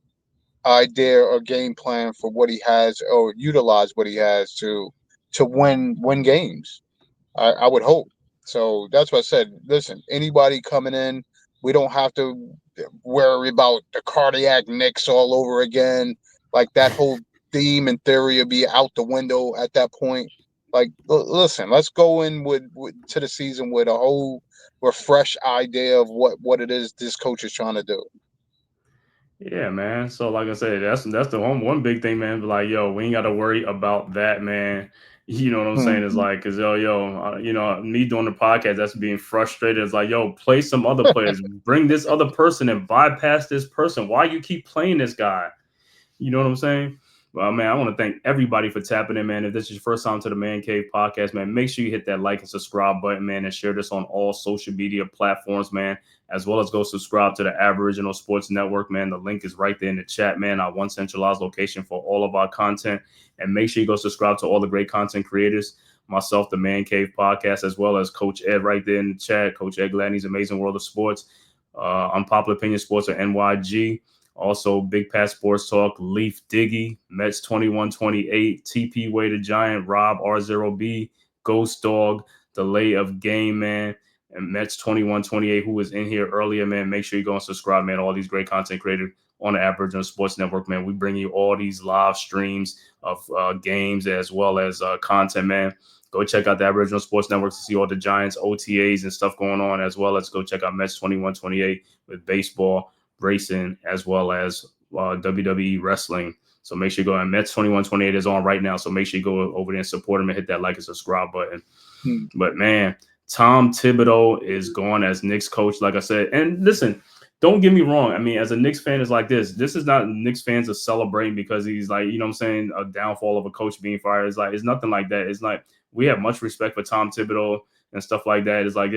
idea or game plan for what he has, or utilize what he has to win games. I would hope. So that's what I said. Listen, anybody coming in, we don't have to worry about the cardiac Knicks all over again. Like that whole theme and theory would be out the window at that point. Like, listen, let's go in with to the season with a whole refresh idea of what it is this coach is trying to do. Yeah, man. So like I said, that's the one big thing, man. But like, we ain't got to worry about that, man. You know what I'm saying? It's like, cause me doing the podcast, that's being frustrated. It's like, play some other players, bring this other person and bypass this person. Why you keep playing this guy? You know what I'm saying? Well, man, I want to thank everybody for tapping in, man. If this is your first time to the Man Cave podcast, man, make sure you hit that like and subscribe button, man, and share this on all social media platforms, man, as well as go subscribe to the Aboriginal Sports Network, man. The link is right there in the chat, man, our one centralized location for all of our content. And make sure you go subscribe to all the great content creators, myself, the Man Cave podcast, as well as Coach Ed right there in the chat, Coach Ed Gladney's Amazing World of Sports, Unpopular Opinion Sports, or NYG. Also, Big Pat Sports Talk, Leaf Diggy, Mets 2128, TP Way the Giant, Rob R0B, Ghost Dog, Delay of Game, man, and Mets 2128, who was in here earlier, man. Make sure you go and subscribe, man. All these great content creators on the Aboriginal Sports Network, man. We bring you all these live streams of games as well as content, man. Go check out the Aboriginal Sports Network to see all the Giants OTAs and stuff going on, as well as go check out Mets 2128 with baseball, racing, as well as WWE wrestling. So make sure you go on. Mets 2128 is on right now. So make sure you go over there and support him and hit that like and subscribe button. But man, Tom Thibodeau is gone as Knicks coach, like I said. And listen, don't get me wrong. I mean, as a Knicks fan, it's like this. This is not Knicks fans are celebrating because he's like, you know what I'm saying, a downfall of a coach being fired. It's like, it's nothing like that. It's like, we have much respect for Tom Thibodeau and stuff like that. It's like,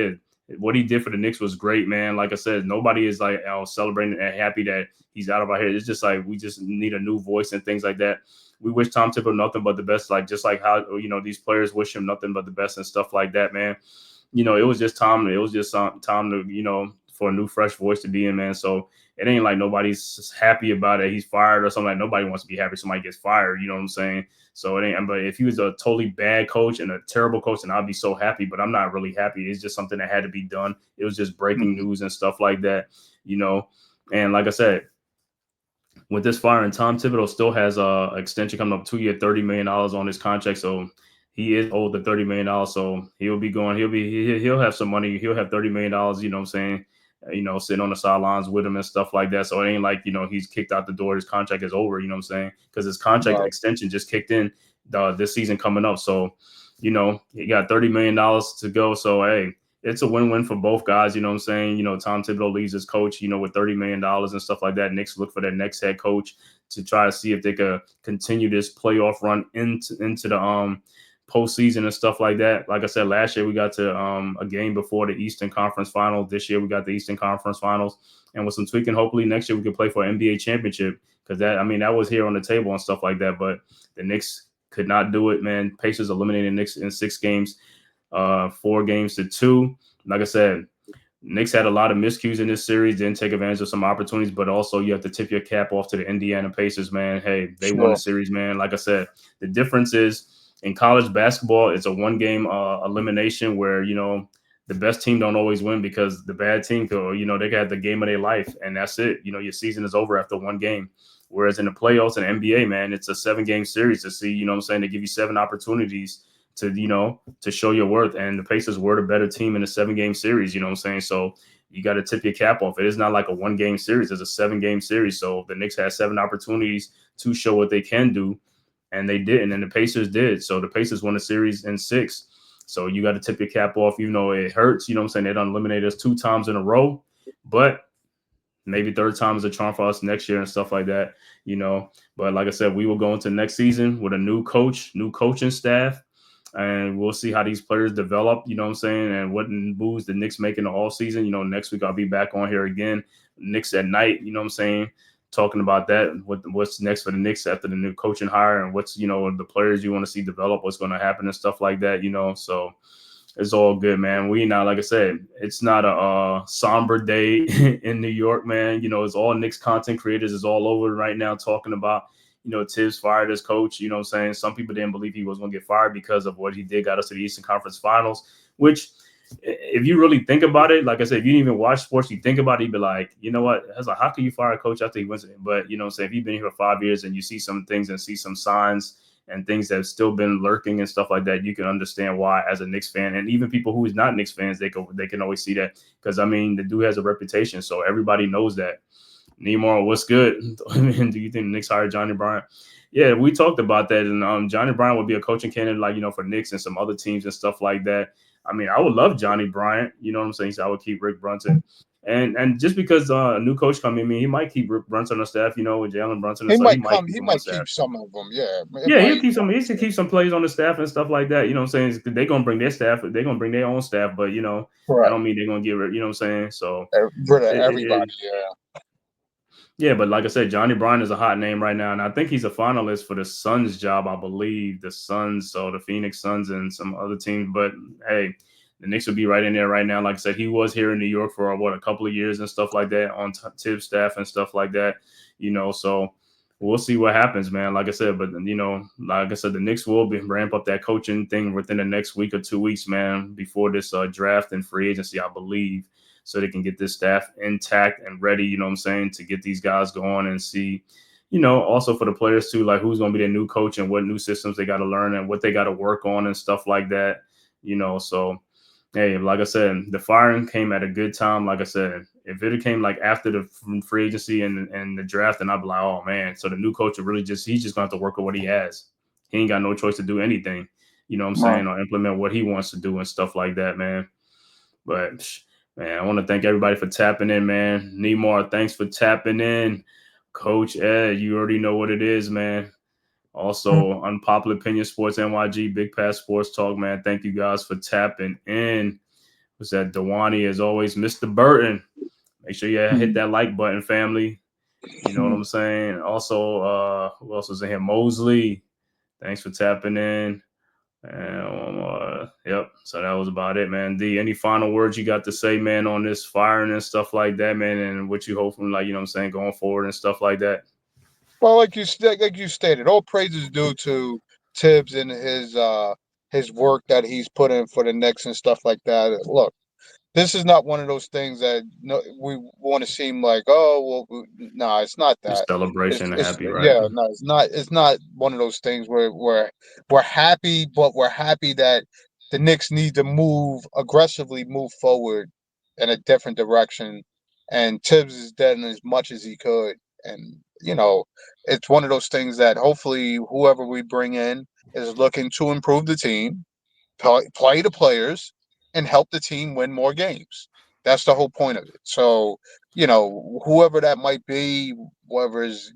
what he did for the Knicks was great, man. Like I said, nobody is like celebrating and happy that he's out of our head. It's just like we just need a new voice and things like that. We wish Tom Thibodeau nothing but the best, like just like how these players wish him nothing but the best and stuff like that, man. It was just time. It was just time to for a new fresh voice to be in, man. So it ain't like nobody's happy about it. He's fired or something. Like nobody wants to be happy somebody gets fired. You know what I'm saying? So it ain't. But if he was a totally bad coach and a terrible coach, then I'd be so happy. But I'm not really happy. It's just something that had to be done. It was just breaking news and stuff like that. And like I said, with this firing, Tom Thibodeau still has a extension coming up, 2-year, $30 million on his contract. So he is owed the $30 million. So he'll be going. He'll have some money. He'll have $30 million. You know what I'm saying? Sitting on the sidelines with him and stuff like that. So it ain't like, he's kicked out the door. His contract is over, you know what I'm saying? Because his contract extension just kicked in this season coming up. So, he got $30 million to go. So, hey, it's a win-win for both guys. You know what I'm saying? You know, Tom Thibodeau leaves his coach, you know, with $30 million and stuff like that. Knicks look for their next head coach to try to see if they could continue this playoff run into the postseason and stuff like that. Like I said, last year we got to a game before the Eastern Conference Finals. This year we got the Eastern Conference Finals, and with some tweaking, hopefully next year we can play for an NBA championship, because that was here on the table and stuff like that. But the Knicks could not do it, man. Pacers eliminated the Knicks in 6 games. 4-2. Like I said, Knicks had a lot of miscues in this series, didn't take advantage of some opportunities, but also you have to tip your cap off to the Indiana Pacers, man. Hey, they won the series, man. Like I said, the difference is in college basketball, it's a 1-game elimination where, you know, the best team don't always win because the bad team could, you know, they got the game of their life and that's it. You know, your season is over after 1 game. Whereas in the playoffs and NBA, man, it's a 7-game series to see, you know what I'm saying? They give you 7 opportunities to, you know, to show your worth. And the Pacers were the better team in a 7-game series, you know what I'm saying? So you got to tip your cap off. It is not like a 1-game series. It's a 7-game series. So the Knicks had 7 opportunities to show what they can do, and they didn't. And the Pacers did. So the Pacers won the series in 6. So you got to tip your cap off, even though it hurts. You know what I'm saying? They done eliminated us 2 times in a row, but maybe 3rd time is a charm for us next year and stuff like that, you know. But like I said, we will go into next season with a new coach, new coaching staff, and we'll see how these players develop, you know what I'm saying, and what moves the Knicks make in the offseason. You know, next week I'll be back on here again, Knicks at night, you know what I'm saying, talking about that, what's next for the Knicks after the new coaching hire and what's, you know, the players you want to see develop, what's going to happen and stuff like that, you know. So it's all good, man. We not, like I said, it's not a somber day in New York, man. You know, it's all Knicks content creators is all over right now talking about, you know, Tibbs fired as coach. You know what I'm saying? Some people didn't believe he was going to get fired because of what he did, got us to the Eastern Conference Finals, which if you really think about it, like I said, if you didn't even watch sports, you think about it, you'd be like, you know what? It's like, how can you fire a coach after he wins it? But, you know what I'm saying? If you've been here for 5 years and you see some things and see some signs and things that have still been lurking and stuff like that, you can understand why as a Knicks fan. And even people who is not Knicks fans, they can always see that, because, I mean, the dude has a reputation, so everybody knows that. Nemar, what's good? I mean, do you think the Knicks hired Johnny Bryant? Yeah, we talked about that, and Johnny Bryant would be a coaching candidate, like, you know, for Knicks and some other teams and stuff like that. I mean, I would love Johnny Bryant, you know what I'm saying? So I would keep Rick Brunson. And just because a new coach coming in, he might keep Rick Brunson on staff, you know, with Jalen Brunson. He so might keep some of them, he'll keep some. He should keep some players on the staff and stuff like that. You know what I'm saying? They're gonna bring their staff. They're gonna bring their own staff, but you know, I don't mean they're gonna get rid. You know what I'm saying? So rid of everybody. Yeah, but like I said, Johnny Bryant is a hot name right now, and I think he's a finalist for the Suns job. I believe the Suns, so the Phoenix Suns and some other teams. But hey, the Knicks will be right in there right now. Like I said, he was here in New York for a couple of years and stuff like that on Tibbs staff and stuff like that. You know, so we'll see what happens, man. Like I said, but you know, like I said, the Knicks will ramp up that coaching thing within the next week or 2 weeks, man, before this draft and free agency, I believe, so they can get this staff intact and ready, you know what I'm saying, to get these guys going and see, you know, also for the players too, like who's going to be their new coach and what new systems they got to learn and what they got to work on and stuff like that, you know. So, hey, like I said, the firing came at a good time. Like I said, if it came like after the free agency and the draft, then I'd be like, oh, man. So the new coach will he's just going to have to work with what he has. He ain't got no choice to do anything, you know what I'm saying, or implement what he wants to do and stuff like that, man. But, man, I want to thank everybody for tapping in, man. Nemar, thanks for tapping in. Coach Ed, you already know what it is, man. Also, Unpopular Opinion Sports NYG, Big Pass Sports Talk, man. Thank you guys for tapping in. Was that Dewani, as always, Mr. Burton. Make sure you hit that like button, family. You know what I'm saying? Also, who else was in here? Mosley. Thanks for tapping in. And yep. So that was about it, man. D, any final words you got to say, man, on this firing and stuff like that, man, and what you hope from, like, you know what I'm saying, going forward and stuff like that? Well, like you stated, all praises due to Tibbs and his work that he's put in for the Knicks and stuff like that. Look, this is not one of those things that we want to seem like, oh, well, no, it's not that. Just celebration and happy, right? Yeah, no, it's not. It's not one of those things where we're happy, but we're happy that the Knicks need to aggressively move forward in a different direction, and Tibbs has done as much as he could, and you know, it's one of those things that hopefully whoever we bring in is looking to improve the team, play the players, and help the team win more games. That's the whole point of it. So, whoever that might be, whether it's,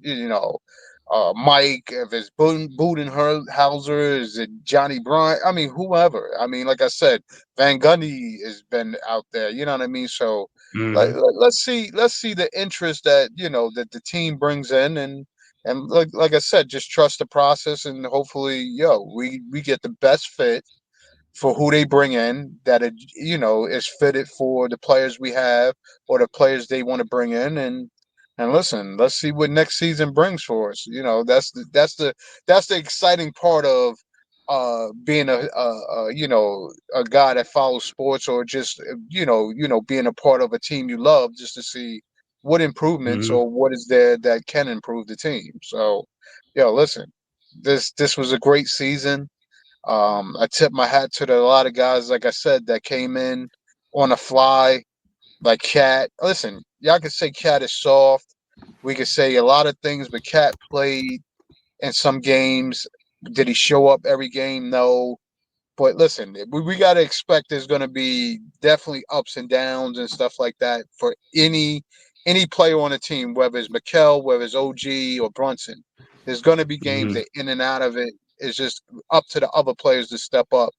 Mike, if it's Budenholzer, is it Johnny Bryant? I mean, whoever. I mean, like I said, Van Gundy has been out there. You know what I mean? So, let's see the interest that that the team brings in, and like I said, just trust the process, and hopefully, we get the best fit for who they bring in that is fitted for the players we have or the players they want to bring in. And listen, let's see what next season brings for us. That's the exciting part of being a guy that follows sports, or just being a part of a team you love, just to see what improvements or what is there that can improve the team. So listen, this was a great season. I tip my hat to a lot of guys, like I said, that came in on the fly, like Cat. Listen, y'all can say Cat is soft. We could say a lot of things, but Cat played in some games. Did he show up every game? No. But listen, we got to expect there's going to be definitely ups and downs and stuff like that for any player on the team, whether it's Mikal, whether it's OG or Brunson. There's going to be games that in and out of it. It's just up to the other players to step up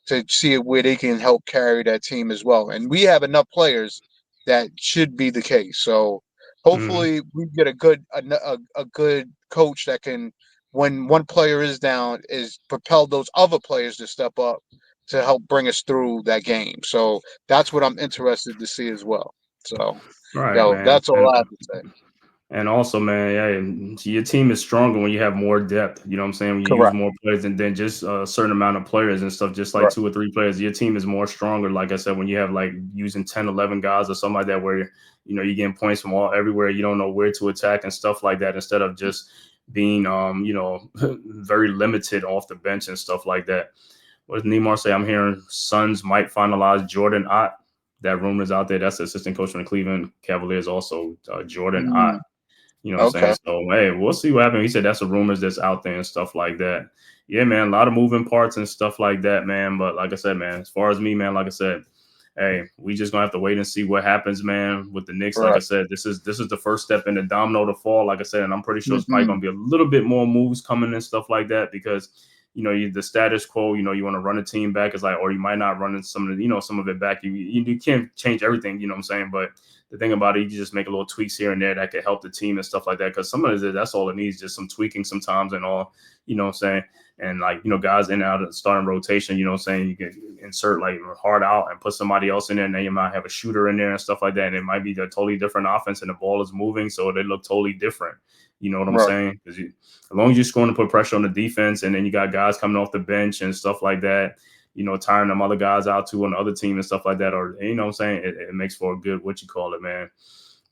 to see where they can help carry that team as well. And we have enough players that should be the case. So hopefully we get a good coach that can, when one player is down, is propel those other players to step up to help bring us through that game. So that's what I'm interested to see as well. So, man. That's all I have to say. And also, man, your team is stronger when you have more depth. You know what I'm saying? When you use more players than just a certain amount of players and stuff, just like 2 or 3 players, your team is more stronger. Like I said, when you have like using 10, 11 guys or something like that, where, you're getting points from everywhere, you don't know where to attack and stuff like that, instead of just being, very limited off the bench and stuff like that. What does Neymar say? I'm hearing Suns might finalize Jordan Ott. That rumor is out there. That's the assistant coach from the Cleveland Cavaliers, also Jordan Ott. You know what I'm saying? So, hey, we'll see what happens. He said that's the rumors that's out there and stuff like that. Yeah, man, a lot of moving parts and stuff like that, man. But like I said, man, as far as me, man, like I said, hey, we just gonna have to wait and see what happens, man, with the Knicks. Like I said, this is the first step in the domino to fall. Like I said, and I'm pretty sure it's probably gonna be a little bit more moves coming and stuff like that, because the status quo, you want to run a team back, is like, or you might not run some of the, some of it back. You can't change everything, you know what I'm saying? But the thing about it, you just make a little tweaks here and there that could help the team and stuff like that. Because some of it, that's all it needs, just some tweaking sometimes and all, you know what I'm saying? And like, guys in and out of the starting rotation, you know what I'm saying? You can insert like hard out and put somebody else in there, and then you might have a shooter in there and stuff like that. And it might be a totally different offense, and the ball is moving, so they look totally different. You know what I'm saying? Because as long as you're scoring to put pressure on the defense, and then you got guys coming off the bench and stuff like that, tiring them other guys out too on the other team and stuff like that, or, you know what I'm saying? It makes for a good, man.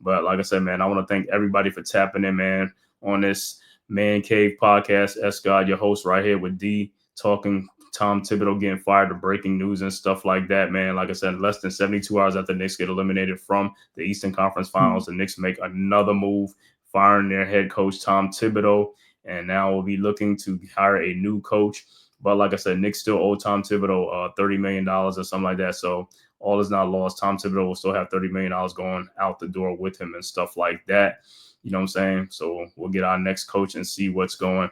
But like I said, man, I want to thank everybody for tapping in, man, on this Man-Cave podcast. Escott, your host right here with D, talking Tom Thibodeau getting fired, the breaking news and stuff like that, man. Like I said, less than 72 hours after the Knicks get eliminated from the Eastern Conference Finals, the Knicks make another move, firing their head coach, Tom Thibodeau, and now we'll be looking to hire a new coach. But like I said, Knicks still owe Tom Thibodeau $30 million or something like that. So all is not lost. Tom Thibodeau will still have $30 million going out the door with him and stuff like that. You know what I'm saying? So we'll get our next coach and see what's going.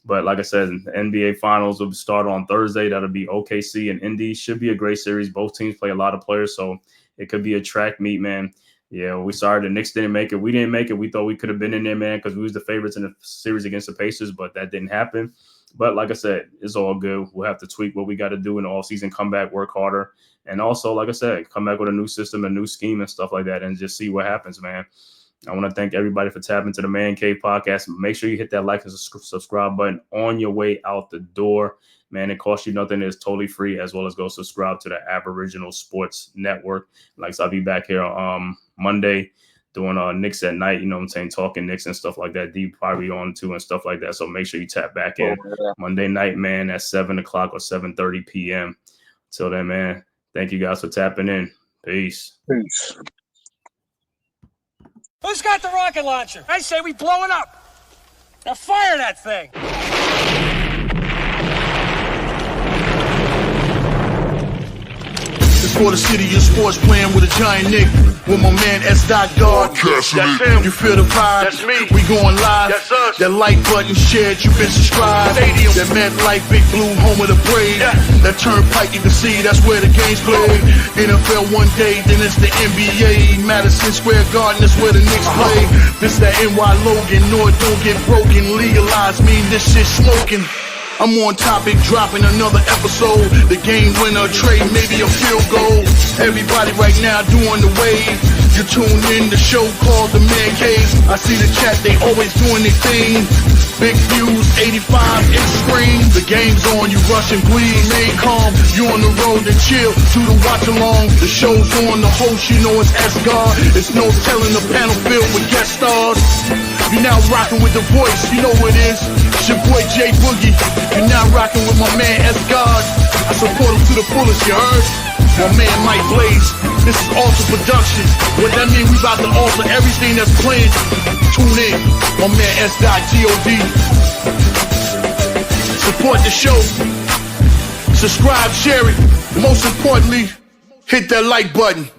But like I said, the NBA Finals will start on Thursday. That'll be OKC and Indy. Should be a great series. Both teams play a lot of players, so it could be a track meet, man. Yeah, we sorry the Knicks didn't make it. We didn't make it. We thought we could have been in there, man, because we was the favorites in the series against the Pacers, but that didn't happen. But like I said, it's all good. We'll have to tweak what we got to do in the offseason, come back, work harder. And also, like I said, come back with a new system, a new scheme and stuff like that, and just see what happens, man. I want to thank everybody for tapping to the Man-Cave podcast. Make sure you hit that like and subscribe button on your way out the door. Man, it costs you nothing. It's totally free, as well as go subscribe to the Aboriginal Sports Network. Like, so I'll be back here Monday doing Knicks at night, you know what I'm saying, talking Knicks and stuff like that. D probably on too and stuff like that. So make sure you tap back in Monday night, man, at 7 o'clock or 7:30 p.m. Till then, man, thank you guys for tapping in. Peace. Who's got the rocket launcher? I say we blow it up. Now fire that thing. for the city of sports, playing with a giant Nick. With my man S. God. That's him. You feel the vibe? That's me. We going live. That's us. That like button shared, you been subscribed. Stadium. That MetLife, Big Blue, home of the Braves. Yeah. That turnpike, you can see that's where the game's played. NFL one day, then it's the NBA. Madison Square Garden, that's where the Knicks play. This that NY Logan, North don't get broken. Legalize, mean this shit smoking. I'm on topic, dropping another episode. The game winner, trade, maybe a field goal. Everybody right now doing the wave. You tune in the show called The-Man-Cave. I see the chat, they always doing their thing. Big views, 85 inch screen. The game's on, you rushing, please. Stay calm, you on the road and chill. Do the watch along. The show's on, the host, you know it's S-God. It's no telling the panel filled with guest stars. You're now rocking with the voice, you know who it is. It's your boy J Boogie. You're now rocking with my man S-God. I support him to the fullest, you heard? My man Mike Blaze. This is Alter Productions. What that mean? We about to alter everything that's playing. Tune in. My man S.God. Support the show. Subscribe, share it. Most importantly, hit that like button.